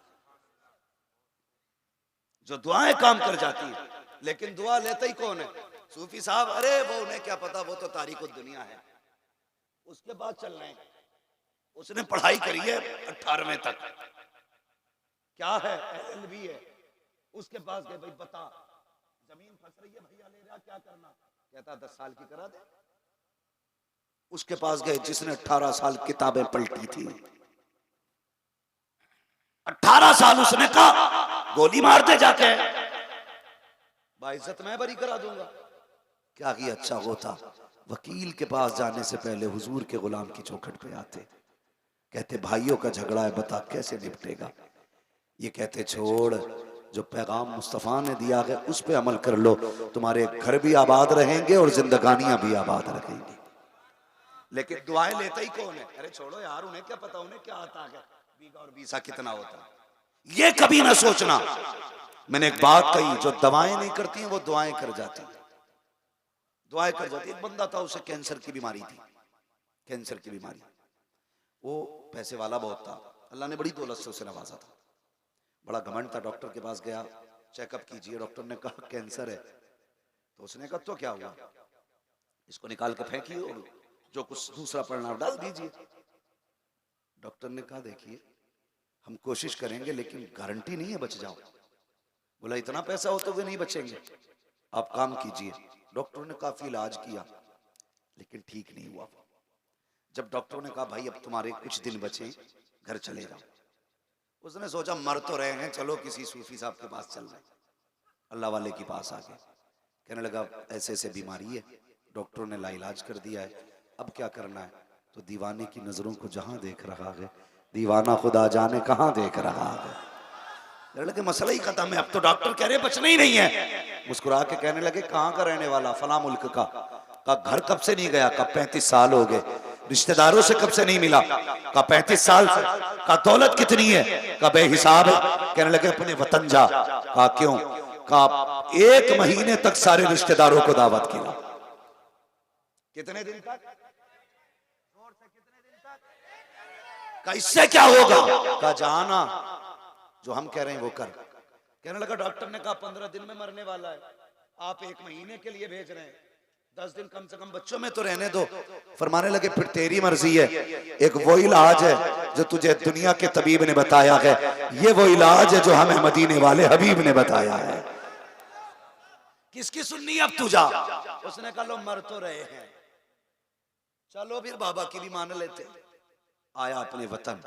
जो दुआएं काम कर जाती हैं। लेकिन दुआ लेता ही कौन है? सूफी साहब, अरे वो उन्हें क्या पता, वो तो तारीख दुनिया है। उसके बाद चल रहे हैं। उसने पढ़ाई करी है 18वें तक, क्या है, LLB है। उसके पास गए, भाई बता जमीन फंस रही है, भैया ले रहा, क्या करना? कहता 10 साल की करा दे। उसके पास गए जिसने 18 साल किताबें पलटी थी। 18 साल उसने कहा गोली मार दे जाके, बाइज्जत मैं बरी करा दूंगा। क्या किया? अच्छा होता वकील के पास जाने से पहले हुजूर के गुलाम की चौखट पे आते, कहते भाइयों का झगड़ा है, बता कैसे निपटेगा? ये कहते छोड़, जो पैगाम मुस्तफ़ा ने दिया है उस पे अमल कर लो, तुम्हारे घर भी आबाद रहेंगे और जिंदगानियां भी आबाद रहेंगी। लेकिन दुआएं लेता ही कौन है? अरे छोड़ो यार, उन्हें क्या पता, उन्हें क्या आता है बीघा और बीसा कितना होता है, ये कभी ना सोचना। मैंने एक बात कही, जो दवाएं नहीं करती हैं वो दुआएं कर जाती हैं, दुआएं कर जाती। एक बंदा था, उसे कैंसर की बीमारी थी, कैंसर की बीमारी। वो पैसे वाला बहुत था, अल्लाह ने बड़ी दौलत से उसे नवाजा था, बड़ा घमंड था। डॉक्टर के पास गया, चेकअप कीजिए। डॉक्टर ने कहा कैंसर है। तो उसने कहा तो क्या हुआ, इसको निकाल के फेंकिए और जो कुछ दूसरा परिणाम डाल दीजिए। डॉक्टर ने कहा देखिए हम कोशिश करेंगे लेकिन गारंटी नहीं है बच जाओ। बोला इतना पैसा होते हुए नहीं बचेंगे, आप काम कीजिए। डॉक्टर ने काफी इलाज किया लेकिन ठीक नहीं हुआ। जब डॉक्टर ने कहा भाई अब तुम्हारे कुछ दिन बचे, घर चले जाओ, उसने सोचा मर तो रहे हैं, चलो किसी सूफी साहब के पास चल रहे। अल्लाह वाले के पास आ गए, कहने लगा ऐसे ऐसे बीमारी है, डॉक्टरों ने लाइलाज कर दिया है, अब क्या करना है? तो दीवाने की नजरों को जहां देख रहा है, दीवाना खुदा जाने कहां देख रहा है। लड़के मसला ही खत्म है, अब तो डॉक्टर कह रहे बचना ही नहीं है। मुस्कुरा के कहने लगे कहां का रहने वाला? फला मुल्क का। घर कब से नहीं गया? का 35 साल हो गए। रिश्तेदारों से कब से नहीं मिला? का 35 साल से। का दौलत कितनी है? का बेहिसाब है। कहने लगे अपने वतन जा। का क्यों? का 1 महीने तक सारे रिश्तेदारों को दावत किया। कितने दिन तक? का इससे क्या होगा? का जाना जो हम कह रहे हैं वो कर। कहने लगा डॉक्टर ने कहा 15 दिन में मरने वाला है, आप 1 महीने के लिए भेज रहे हैं, 10 दिन कम से कम बच्चों में तो रहने दो। फरमाने लगे फिर तेरी मर्जी है, एक वो इलाज है जो तुझे दुनिया के तबीब ने बताया है, ये वो इलाज है जो हमें मदीने वाले हबीब ने बताया है। किसकी सुननी अब तू जा? उसने कहा लो मर तो रहे हैं, चलो फिर बाबा की भी मान लेते। आया अपने वतन,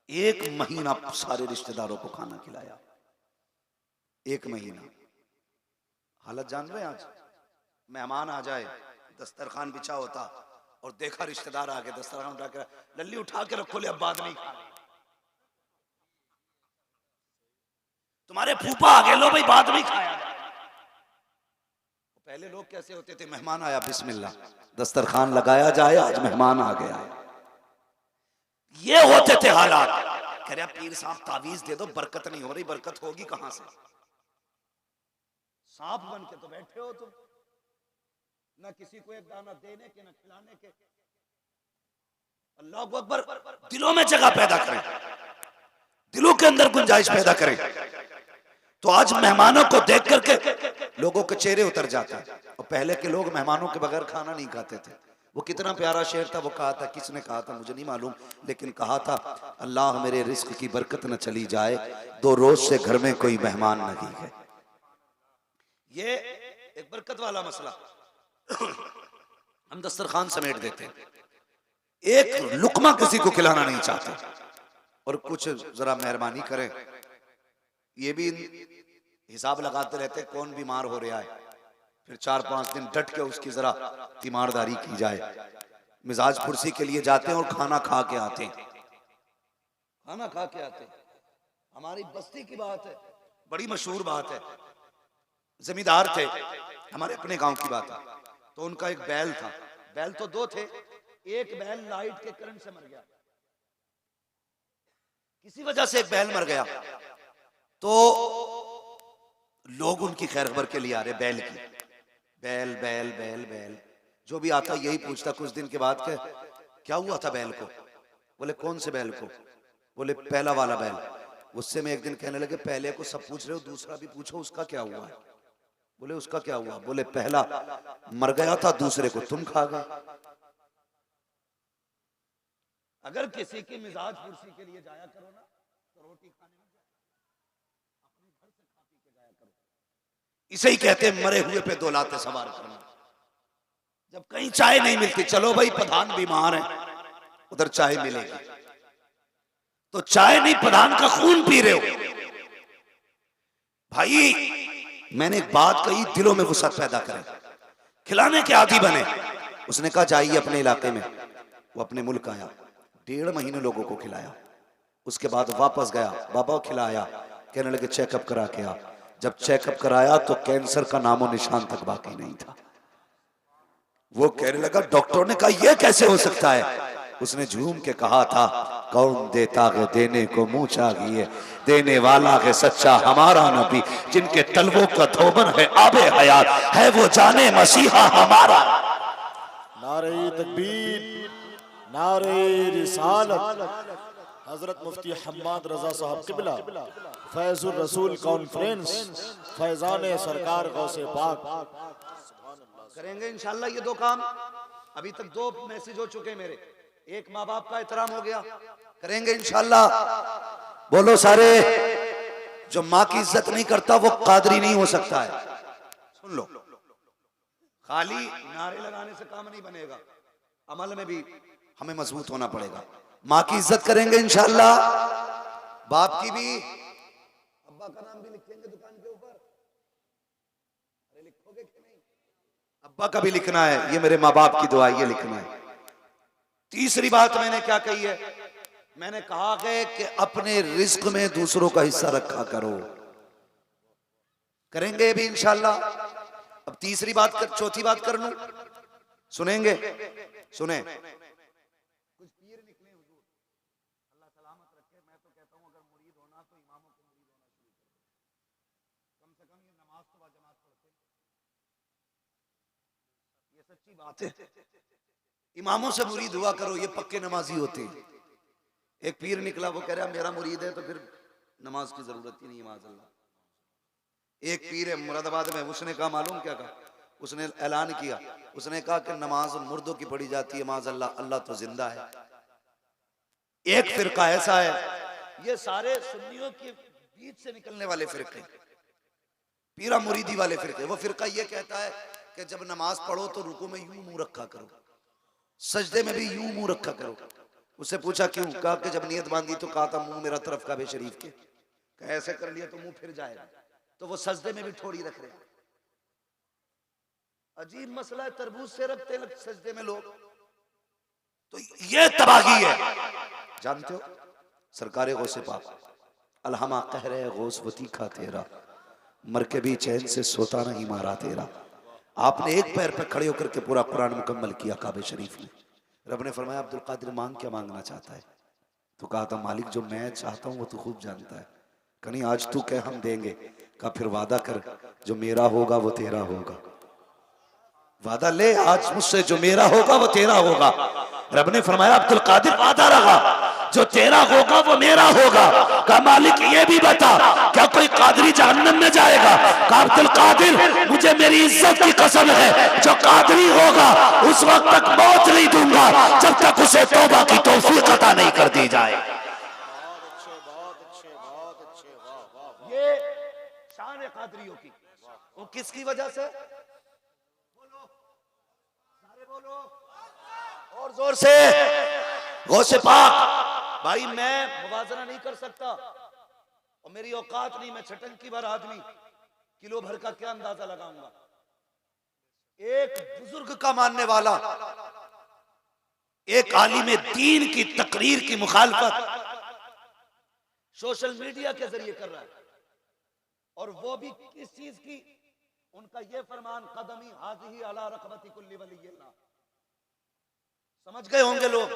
1 महीना सारे रिश्तेदारों को खाना खिलाया, 1 महीना। हालत जान रहे हैं आज? मेहमान आ जाए, दस्तरखान बिछा होता और देखा रिश्तेदार आ गए, दस्तरखान उठा के लल्ली उठा के रखो ले, अब बाद नहीं खाना। तुम्हारे फूफा आ गए, लो भाई बाद में खाया। पहले लोग कैसे होते थे? मेहमान आया बिस्मिल्लाह, दस्तरखान लगाया जाए, आज मेहमान आ गया। ये होते थे हालात। कह रहे पीर साहब तावीज दे दो, बरकत नहीं हो रही। बरकत होगी कहां से? सांप बन के तो बैठे हो तुम, ना किसी को एक दाना देने के, ना खिलाने के। अल्लाह अकबर। दिलों में जगह पैदा करें, दिलों के अंदर गुंजाइश पैदा करें। तो आज मेहमानों को देख करके लोगों के चेहरे उतर जाते हैं। और पहले के लोग मेहमानों के बगैर खाना नहीं खाते थे। वो कितना प्यारा शेर था, वो कहा था, किसने कहा था मुझे नहीं मालूम, लेकिन कहा था अल्लाह मेरे रिस्क की बरकत न चली जाए, 2 रोज से घर में कोई मेहमान नहीं है। ये एक बरकत वाला मसला। हम दस्तरखान समेट देते हैं, एक लुकमा किसी को खिलाना नहीं चाहते। और कुछ जरा मेहरबानी करें, ये भी हिसाब लगाते रहते कौन बीमार हो रहा है, फिर 4-5 दिन डट के उसकी जरा तीमारदारी की जाए। मिजाज फुर्सी के लिए जाते हैं और खाना खा के आते हैं, खाना खा के आते हैं। हमारी बस्ती की बात है, बड़ी मशहूर बात है। जमींदार थे, हमारे अपने गांव की बात है। तो उनका एक बैल था, बैल तो 2 थे, एक बैल लाइट के करंट से मर गया। किसी वजह से एक बैल मर गया, तो लोग उनकी खैर खबर के लिए आ रहे, बैल की। बैल बैल बैल बैल, जो भी आता यही पूछता। कुछ दिन के बाद क्या हुआ था बैल को? बोले कौन से बैल को? बोले पहला वाला बैल। उससे मैं एक दिन कहने लगे पहले को सब पूछ रहे हो, दूसरा भी पूछो उसका क्या हुआ है। बोले उसका क्या हुआ? बोले पहला मर गया था, दूसरे को तुम खा गए। अगर किसी की मिजाज कुर्सी के लिए जाया करो ना तो रोटी खाने में अपने घर से खा पी के जाया करो। इसे ही कहते हैं मरे हुए पे दौलाते सवार करना। जब कहीं चाय नहीं मिलती, चलो भाई प्रधान बीमार है, उधर चाय मिलेगी, तो चाय नहीं प्रधान का खून पी रहे हो। भाई मैंने एक बात कही, दिलों में गुस्सा पैदा करें, खिलाने के आदी बने। उसने कहा जाइए अपने इलाके में। वो अपने मुल्क आया, 1.5 महीने लोगों को खिलाया, उसके बाद वापस गया, बाबा को खिलाया, कहने लगे चेकअप करा के आ। जब चेकअप कराया तो कैंसर का नामो निशान तक बाकी नहीं था। वो कहने लगा, डॉक्टर ने कहा यह कैसे हो सकता है? उसने झूम के कहा था, कौन देता है देने को मुंह चाहिए, देने वाला है सच्चा हमारा नबी, जिनके तलवों का धोबन है आबे हयात, है वो जाने मसीहा हमारा। नारे तकबीर, नारे रिसालत। हजरत मुफ्ती हम्माद रजा साहब किबला फैजुर रसूल कॉन्फ्रेंस फैजान सरकार गौसे पाक करेंगे इंशाल्लाह ये 2 काम। अभी तक 2 मैसेज हो चुके हैं मेरे। एक माँ बाप का एहतराम हो गया, करेंगे इंशाल्लाह। बोलो सारे, जो माँ की इज्जत नहीं करता वो कादरी नहीं हो सकता है। सुन लो, खाली नारे लगाने से काम नहीं बनेगा, अमल में भी हमें मजबूत होना पड़ेगा। माँ की इज्जत करेंगे इंशाल्लाह, बाप की भी। अब्बा का नाम भी लिखेंगे दुकान के ऊपर, अरे लिखोगे कि नहीं? अब्बा का भी लिखना है, ये मेरे माँ बाप की दुआ, ये लिखना है। तीसरी बात मैंने क्या कही है? मैंने कहा है कि अपने रिस्क में दूसरों का हिस्सा रखा करो, करेंगे भी इंशाल्लाह। अब तीसरी बात कर, चौथी बात कर लूं, सुनेंगे? सुने, कुछ पीर निकले हुजूर, अल्लाह सलामत रखे। मैं तो कहता हूं अगर मुरीद होना तो इमामों को मुरीद होना शुरू करो, कम से कम ये नमाज तो बाजमात पढ़ते, ये सच्ची बात है। इमामों से मुरीद हुआ करो, ये पक्के नमाजी होते हैं। एक पीर निकला, वो कह रहा मेरा मुरीद है तो फिर नमाज की जरूरत ही नहीं, माज़अल्लाह। एक पीर है मुरादाबाद में, उसने कहा मालूम क्या कहा? उसने ऐलान किया, उसने कहा कि नमाज मुर्दों की पढ़ी जाती है, माज़अल्लाह, अल्लाह तो जिंदा है। एक फिरका ऐसा है, ये सारे सुन्नियों के बीच से निकलने वाले फिरके, पीरा मुरीदी वाले फिरके। वो फिरका ये कहता है कि जब नमाज पढ़ो तो रुकू में यूं मुंह रखा करो, सजदे में भी यूं मुंह रखा करो। उससे पूछा क्यों? कहा कि जब नियत बांधी तो कहा था मुंह मेरा तरफ काबे शरीफ के, ऐसे कर लिया तो मुंह फिर जाएगा, तो वो सजदे में भी थोड़ी रख रहे। अजीब मसला है, तरबूज से रखते हैं सजदे में लोग, तो ये तबाही है। जानते हो सरकारे गौसे पाक अलहमा कह रहे गौसवती खा तेरा, मर के भी चैन से सोता नहीं मारा तेरा। आपने एक पैर पे खड़े होकर के पूरा कुरान मुकम्मल किया काबे शरीफ में। रब ने फरमाया अब्दुल कादिर मांग, क्या मांगना चाहता है? तो कहा था मालिक जो मैं चाहता हूँ वो तू खूब जानता है। कहीं आज तू कह हम देंगे, कहा फिर वादा कर जो मेरा होगा वो तेरा होगा। वादा ले आज मुझसे, जो मेरा होगा वो तेरा होगा। रब ने फरमाया अब्दुल कादिर वादा रहा, जो तेरा होगा वो मेरा होगा। कहा मालिक ये भी बता क्या कोई कादरी जहन्नम में जाएगा? कहा अब्दुल कादिर मुझे मेरी इज्जत की कसम है, जो कादरी होगा उस वक्त तक मौत नहीं दूंगा जब तक उसे तौबा की तौफीक अता नहीं कर दी जाए। ये शान है कादरियों की। वो किसकी वजह से? बोलो सारे, बोलो और जोर से। गौसे पाक भाई मैं मुवाजना नहीं कर सकता और मेरी औकात नहीं, मैं छटंकी भर आदमी किलो भर का क्या अंदाजा लगाऊंगा। एक बुजुर्ग का मानने वाला एक आलिम दीन की तकरीर की मुखालफत सोशल मीडिया के जरिए कर रहा है, और वो भी किस चीज की? उनका ये फरमान कदमी हाज़िही अला रक़बती कुल्ली वलिय्यिल्लाह। समझ गए होंगे लोग,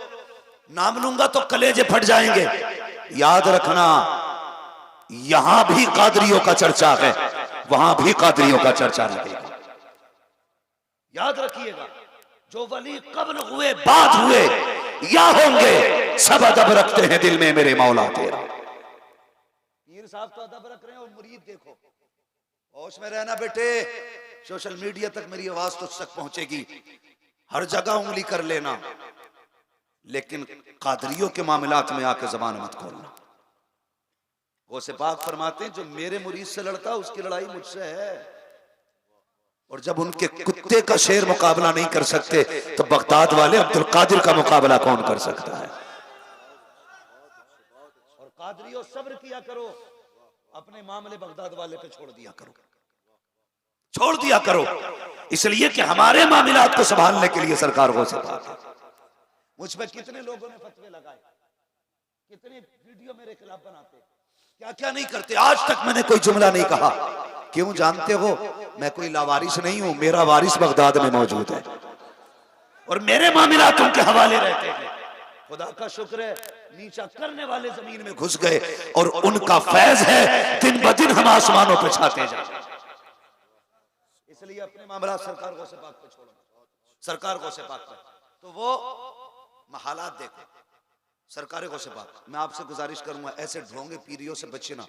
नाम लूंगा तो कलेजे फट जाएंगे। याद रखना यहां भी कादरियों का चर्चा है, वहां भी कादरियों का चर्चा रहेगा। याद रखिएगा, जो वली कब्ल हुए बाद हुए या होंगे सब अदब रखते हैं दिल में मेरे मौला तेरा। पीर साहब तो अदब रख रहे हैं और मुरीद देखो होश में रहना बेटे, सोशल मीडिया तक मेरी आवाज तुझ तक पहुंचेगी, हर जगह उंगली कर लेना, लेकिन कादरियों के मामलात में आके जबान मत खोलना। गौसे पाक फरमाते हैं जो मेरे मुरीद से लड़ता उसकी लड़ाई मुझसे है, और जब उनके कुत्ते का शेर मुकाबला नहीं कर सकते तो बगदाद वाले अब्दुल कादिर का मुकाबला कौन कर सकता है। और कादरियों सब्र किया करो, अपने मामले बगदाद वाले पे छोड़ दिया करो, छोड़ दिया करो, इसलिए कि हमारे मामलात को संभालने के लिए सरकार गौसे पाक है। मुझ पे कितने लोगों ने फतवे लगाए, कितने वीडियो मेरे खिलाफ बनाते, क्या क्या नहीं करते, आज तक मैंने कोई जुमला नहीं कहा। क्यों जानते हो, मैं कोई लावारिस नहीं हूं, मेरा वारिस बगदाद में मौजूद है और मेरे मामलात उनके हवाले रहते हैं। खुदा का शुक्र है नीचा करने वाले जमीन में घुस गए और उनका फैज है दिन ब दिन हम आसमानों पे छाते जा रहे हैं। इसलिए अपने मामला सरकार गौसे पाक पे छोड़ो, सरकार गौसे पाक पे, तो वो हालात देखो। सरकार गौसे पाक, मैं आपसे गुजारिश करूंगा ऐसे ढोंगे पीरियों से बचना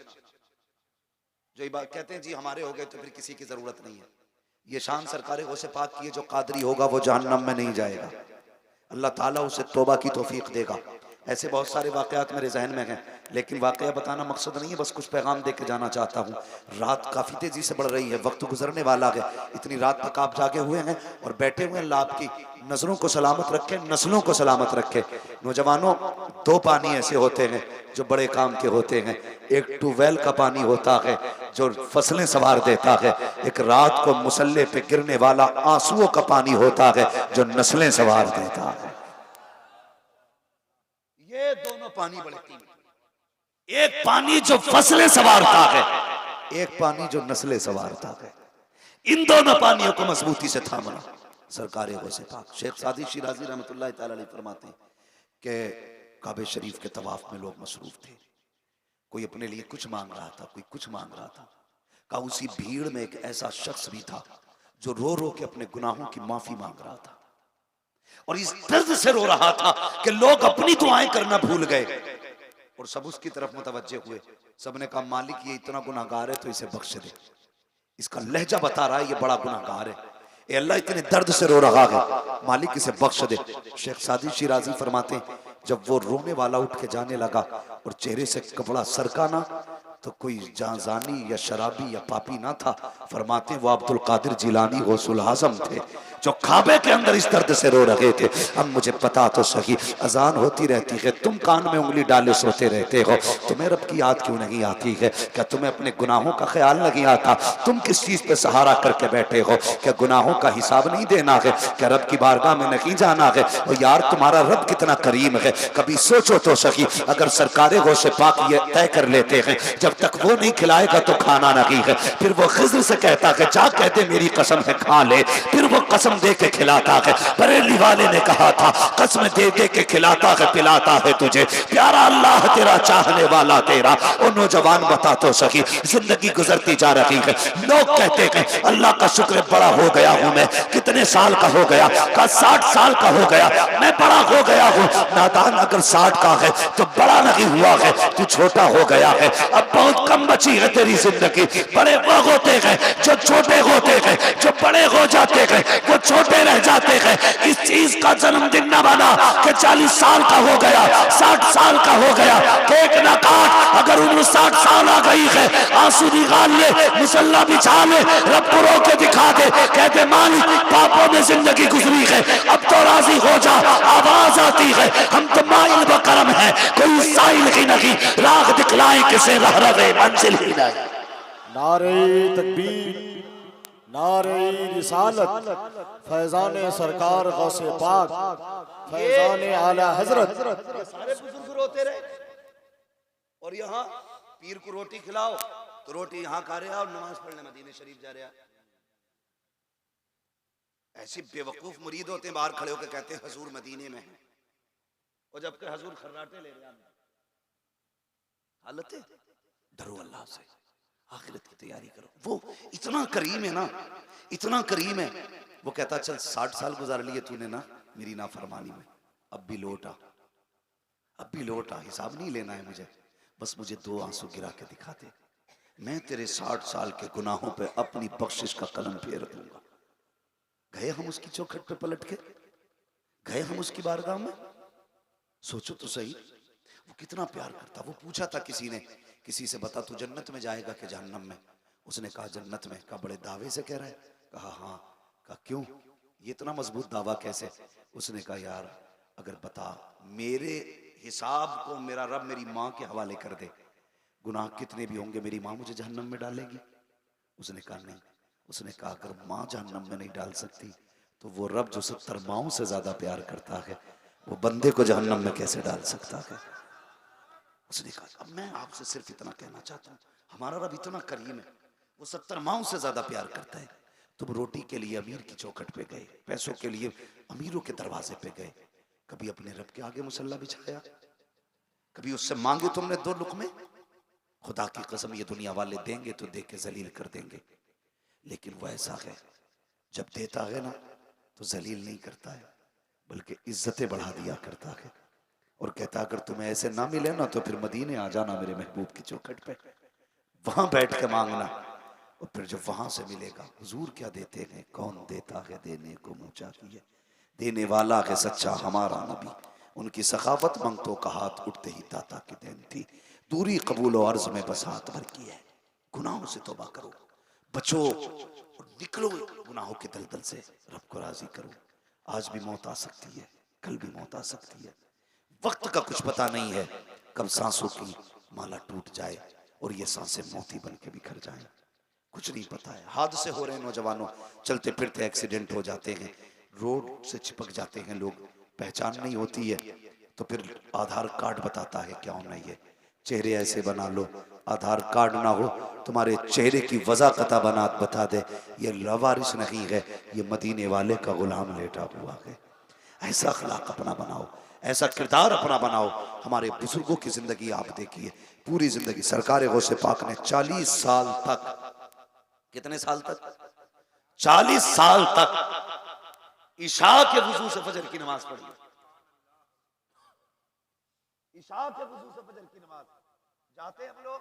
जो ये बात कहते हैं जी हमारे हो गए तो फिर किसी की जरूरत नहीं है। ये शान सरकार गौसे पाक की है, जो कादरी होगा वो जहन्नम में नहीं जाएगा, अल्लाह ताला उसे तौबा की तौफीक देगा। ऐसे बहुत सारे वाकयात मेरे जहन में हैं, लेकिन वाकया बताना मकसद नहीं है, बस कुछ पैगाम दे के जाना चाहता हूँ। रात काफ़ी तेज़ी से बढ़ रही है, वक्त गुजरने वाला है, इतनी रात तक आप जागे हुए हैं और बैठे हुए हैं। अल्लाह आपकी नज़रों को सलामत रखे, नस्लों को सलामत रखे। नौजवानों, दो पानी ऐसे होते हैं जो बड़े काम के होते हैं, एक ट्यूबवेल का पानी होता है जो फसलें संवार देता है, एक रात को मुसल्ले पे गिरने वाला आंसुओं का पानी होता है जो नस्लें संवार देता है। ये दोनों पानी बड़े कीमती, एक पानी जो फसलें संवारता है, एक पानी जो नस्लें संवारता है। इन दोनों पानियों को मजबूती से थामना सरकार गौसे पाक। शेख सादी शिराजी रहमतुल्लाह तआला अलैह फरमाते हैं कि काबे शरीफ के तवाफ में लोग मसरूफ थे, कोई अपने लिए कुछ मांग रहा था, कोई कुछ मांग रहा था। कहा उसी भीड़ में एक ऐसा शख्स भी था जो रो रो के अपने गुनाहों की माफी मांग रहा था और इस दर्द से रो रहा था कि लोग अपनी दुआएं करना भूल गए और सब उसकी तरफ मुतवज्जे हुए। सबने कहा मालिक ये इतना गुनाहगार है तो इसे बख्श दे। इसका लहजा बता रहा है ये बड़ा गुनाहगार है, ए अल्लाह इतने दर्द से रो रहा है, मालिक इसे बख्श दे। शेख सादी शिराजी फरमाते हैं जब वो रोने वाला उठ के जाने लगा और चेहरे से कपड़ा सरका ना तो कोई जानी या शराबी या पापी ना था। फरमाते वो अब्दुल कादिर जिलानी गौसुल आज़म थे जो काबे के अंदर इस दर्द से रो रहे थे। अब मुझे पता तो सही, अजान होती रहती है, तुम कान में उंगली डाले सोते रहते हो, तुम्हें रब की याद क्यों नहीं आती है? क्या तुम्हें अपने गुनाहों का ख्याल नहीं आता? तुम किस चीज पे सहारा करके बैठे हो? क्या गुनाहों का हिसाब नहीं देना है? क्या रब की बारगाह में नहीं जाना है? और यार तुम्हारा रब कितना करीम है, कभी सोचो तो सही। अगर सरकार गौसे पाक ये तय कर लेते हैं जब तक वो नहीं खिलाएगा तो खाना नहीं है, फिर वो खिज़र से कहता है जा कहते मेरी कसम है खा ले, फिर वो कसम दे के खिलाता है। बरेली वाले ने कहा था कसम दे दे के खिलाता है पिलाता है तुझे, प्यारा अल्लाह तेरा चाहने वाला तेरा। ओ नौजवान बता तो सही, जिंदगी गुजरती जा रही है, लोग कहते हैं अल्लाह का शुक्र बड़ा हो गया हूं मैं। कितने साल का हो गया? का 60 साल का हो गया, मैं बड़ा हो गया हूं। नादान अगर 60 का है तो बड़ा नहीं हुआ है, तू छोटा हो गया है। अब बहुत कम बची है तेरी जिंदगी। बड़े वो होते हैं जो छोटे होते हैं, जो बड़े हो जाते हैं वो छोटे रह जाते हैं। इस चीज का जन्मदिन न बना कि 40 साल का हो गया, 60 साल का हो गया, केक न काट। अगर उम्र 60 साल आ गई है, आंसू निकाल ले, मुसल्ला बिछा ले, रब को रो के दिखा दे, कहते मालिक पापों में जिंदगी गुजरी है, अब तो राजी हो जा। आवाज आती है हम तो माइल बकरम है, कोई साइल ही नहीं, राह दिखलाए किसे रह रहे मंजिल ही नहीं। नारे तकबीर, नारे रिसालत, फैजान सरकार गौसे पाक, फैजान आला हजरत। सारे बुजुर्ग रोते रहे और यहाँ पीर को रोटी खिलाओ तो रोटी यहाँ खा रहे और नमाज पढ़ने मदीने शरीफ जा रहे। ऐसे बेवकूफ मुरीद होते हैं बाहर खड़े होकर कहते हैं हजूर मदीने में है, और जबकि हजूर खर्राटे ले रहे हैं। हालत है, डरो अल्लाह से, आखिरत की तैयारी करो। वो इतना करीम है ना, इतना करीम है। वो कहता चल 60 साल गुजार लिए तूने ना मेरी नाफरमानी में, अब भी लौट आ, अब भी लौट आ, हिसाब नहीं लेना है मुझे, बस मुझे 2 आंसू गिरा के दिखा दे। मैं तेरे 60 साल के गुनाहों पे अपनी बख्शिश का कलम फेर दूंगा। गए हम उसकी चौखट पे पलट के, गए हम उसकी बारगाह में। सोचो तो सही, वो कितना प्यार करता। वो पूछा था किसी ने, किसी से, बता तू जन्नत में जाएगा कि जहन्नम में? उसने कहा जन्नत में। कहा बड़े दावे से कह रहा है? कहा हाँ। कहा क्यों, ये इतना मजबूत दावा कैसे? उसने कहा यार अगर बता, मेरे हिसाब को मेरा रब मेरी माँ के हवाले कर दे, गुनाह कितने भी होंगे मेरी माँ मुझे जहन्नम में डालेगी? उसने कहा नहीं। उसने कहा अगर माँ जहन्नम में नहीं डाल सकती तो वो रब जो 70 माओं से ज्यादा प्यार करता है वो बंदे को जहन्नम में कैसे डाल सकता है? उसने कहा अब मैं आपसे सिर्फ इतना कहना चाहता हूँ, हमारा रब इतना करीम है, वो 70 माओं से ज्यादा प्यार करता है। तुम रोटी के लिए अमीर की चौखट पे गए, पैसों के लिए अमीरों के दरवाजे पे गए, कभी अपने रब के आगे मुसल्ला बिछाया? कभी उससे मांगे तुमने 2 लुक़मे? खुदा की कसम ये दुनिया वाले देंगे तो दे के जलील कर देंगे, लेकिन वो ऐसा है जब देता है ना तो जलील नहीं करता है बल्कि इज्जतें बढ़ा दिया करता है। और कहता अगर तुम्हें ऐसे ना मिले ना तो फिर मदीने आ जाना मेरे महबूब की चौखट पे, वहां बैठ के मांगना, और फिर जब वहां से मिलेगा हुजूर क्या देते हैं, कौन देता है देने को मुँह चाहिए, देने वाला है सच्चा हमारा नबी, उनकी सखावत मंगतों का हाथ उठते ही दाता की देन थी, दूरी कबूल और अर्ज में बस हाथ भर की है। गुनाहों से तौबा करो, बचो और निकलो गुनाहों के दलदल से, रब को राजी करो। आज भी मौत आ सकती है, कल भी मौत आ सकती है, वक्त का कुछ पता नहीं है, कब सांसों की माला टूट जाए और ये सांसें मोती बन के बिखर जाएं, कुछ नहीं पता है। हादसे हो रहे हैं नौजवानों, चलते फिरते एक्सीडेंट हो जाते हैं, रोड से चिपक जाते हैं लोग, पहचान नहीं होती है तो फिर आधार कार्ड बताता है क्या होना है, चेहरे ऐसे बना लो, आधार कार्ड ना हो तुम्हारे चेहरे की वज़ाक़त बनात बता दे, ये लवारिस नहीं है, ये मदीने वाले का गुलाम लेटा हुआ है। ऐसा अखलाक अपना बनाओ, ऐसा किरदार अपना बनाओ। हमारे बुजुर्गों की जिंदगी आप देखिए, पूरी जिंदगी सरकार गौसे पाक ने 40 साल तक, कितने साल तक? 40 साल तक इशा के वुजू से फजर की नमाज पढ़ी, इशा के वुजू से फजर की नमाज। जाते हम लोग,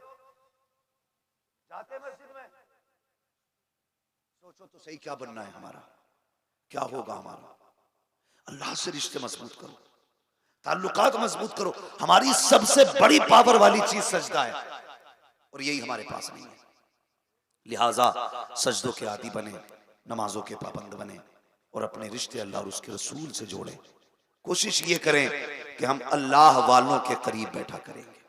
जाते मस्जिद में, सोचो तो सही क्या बनना है हमारा, क्या होगा हमारा। अल्लाह से रिश्ते मजबूत करो, ताल्लुकात मजबूत करो। हमारी सबसे बड़ी पावर वाली चीज सजदा है और यही हमारे पास नहीं है, लिहाजा सजदों के आदी बने, नमाजों के पाबंद बने और अपने रिश्ते अल्लाह और उसके रसूल से जोड़ें। कोशिश ये करें कि हम अल्लाह वालों के करीब बैठा करेंगे,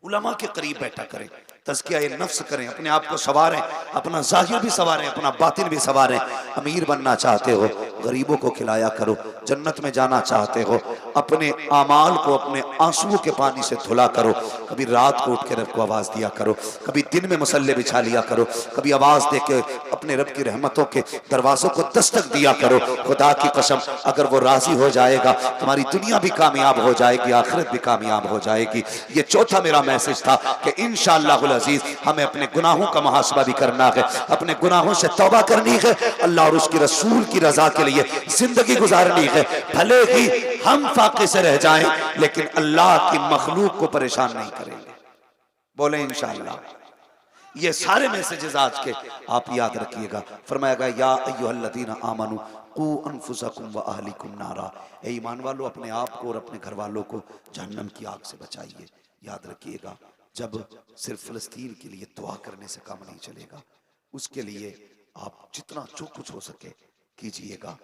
उलमा के करीब बैठा करें, तज़किया नफ्स करें, अपने आप को संवारें, अपना ज़ाहिर भी संवारें, अपना बातिन भी संवारें। अमीर बनना चाहते हो गरीबों को खिलाया करो, जन्नत में जाना चाहते हो अपने आमाल को अपने आंसुओं के पानी से धुला करो। कभी रात को उठ के रब को आवाज़ दिया करो, कभी दिन में मुसल्ले बिछा लिया करो, कभी आवाज़ दे के अपने रब की रहमतों के दरवाज़ों को दस्तक दिया करो। खुदा की कसम अगर वो राज़ी हो जाएगा तुम्हारी दुनिया भी कामयाब हो जाएगी, आखिरत भी कामयाब हो जाएगी। ये चौथा मेरा मैसेज था कि इंशाअल्लाह अज़ीज़ हमें अपने गुनाहों का मुहासबा भी करना है, अपने गुनाहों से तौबा करनी है, अल्लाह और उसकी रसूल की रजा के लिए जिंदगी गुजारनी है। भले ही हम फाके से रह जाएं लेकिन अल्लाह की मखलूक को परेशान नहीं करेंगे। बोले इंशाअल्लाह। ये सारे मैसेजेस आज के आप याद रखिएगा। फरमाएगा या अय्युहल्लज़ीना आमनू कू अनफुसकुम व अहलिकुम नारा, ए ईमान वालों अपने आप को और अपने घर वालों को जहन्नम की आग से बचाइए। याद रखिएगा जब सिर्फ फ़लस्तीन के लिए दुआ करने से काम नहीं चलेगा, उसके लिए आप जितना जो कुछ हो सके कीजिएगा।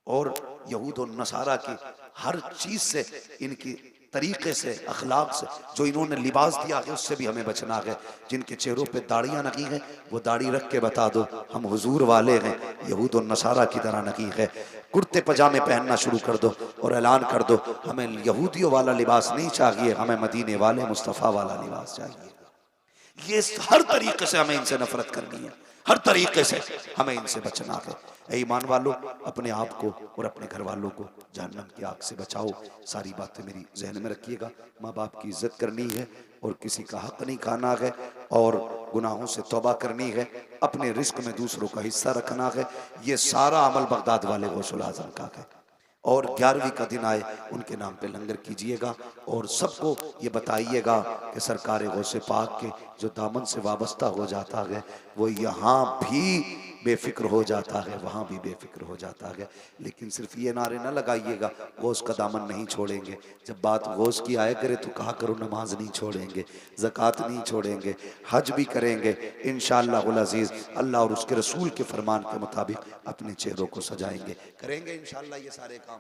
और यहूद और नसारा की हर चीज़ से, इनकी तरीक़े से, अखलाक से, जो इन्होंने लिबास दिया है उससे भी हमें बचना है। जिनके चेहरों पे दाढ़ियाँ नहीं हैं वो दाढ़ी रख के बता दो हम हुजूर वाले हैं, यहूद और नसारा की तरह नहीं है। कुर्ते पजामे पहनना शुरू कर दो और ऐलान कर दो हमें यहूदियों वाला लिबास नहीं चाहिए, हमें मदीने वाले मुस्तफ़ा वाला लिबास चाहिए। ये हर तरीके से हमें इनसे नफरत करनी है, हर तरीके से हमें इनसे बचना है। ऐ ईमान वालों अपने आप को और अपने घर वालों को जहन्नम की आग से बचाओ। सारी बातें मेरी जहन में रखिएगा। माँ बाप की इज्जत करनी है और किसी का हक नहीं खाना है और गुनाहों से तौबा करनी है, अपने रिस्क में दूसरों का हिस्सा रखना है। ये सारा अमल बगदाद वाले गौसुल आज़म का है। और 11वीं का दिन आए उनके नाम पे लंगर कीजिएगा और सबको ये बताइएगा कि सरकार गौसे पाक के जो दामन से वाबस्ता हो जाता है वो यहाँ भी बेफिक्र हो जाता है, वहाँ भी बेफिक्र हो जाता है। लेकिन सिर्फ ये नारे ना लगाइएगा गौस का दामन नहीं छोड़ेंगे, जब बात गौस की आया करे तो कहा करो नमाज नहीं छोड़ेंगे, ज़कात नहीं छोड़ेंगे, हज भी करेंगे इंशाअल्लाहुल अज़ीज़। अल्लाह और उसके रसूल के फरमान के मुताबिक अपने चेहरों को सजाएंगे, करेंगे इंशाअल्लाह ये सारे काम।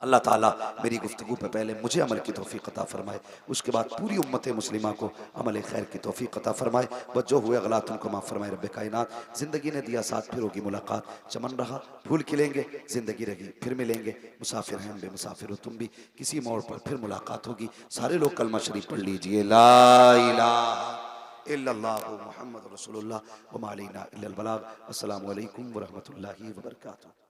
अल्लाह ताला मेरी गुफ्तगू पे पहले मुझे अमल की तौफीक अता फरमाए, उसके बाद पूरी उम्मत मुस्लिमा को अमल खैर की तौफीक अता फरमाए। बस जो हुए गलत उनको माफ़ फरमाए रब्बे कायनात। ज़िंदगी ने दिया साथ, फिर होगी मुलाकात, चमन रहा फूल खिलेंगे, ज़िंदगी रही फिर मिलेंगे, मुसाफिर हैं बे मुसाफिर हो तुम भी, किसी मोड़ पर फिर मुलाकात होगी। सारे लोग कलमा शरीफ पढ़ लीजिए, ला इलाहा इल्लल्लाहु मुहम्मद रसूलुल्लाह व मा अलैना इल्लल बलाग। अस्सलामु अलैकुम व रहमतुल्लाहि व बरकातुहू।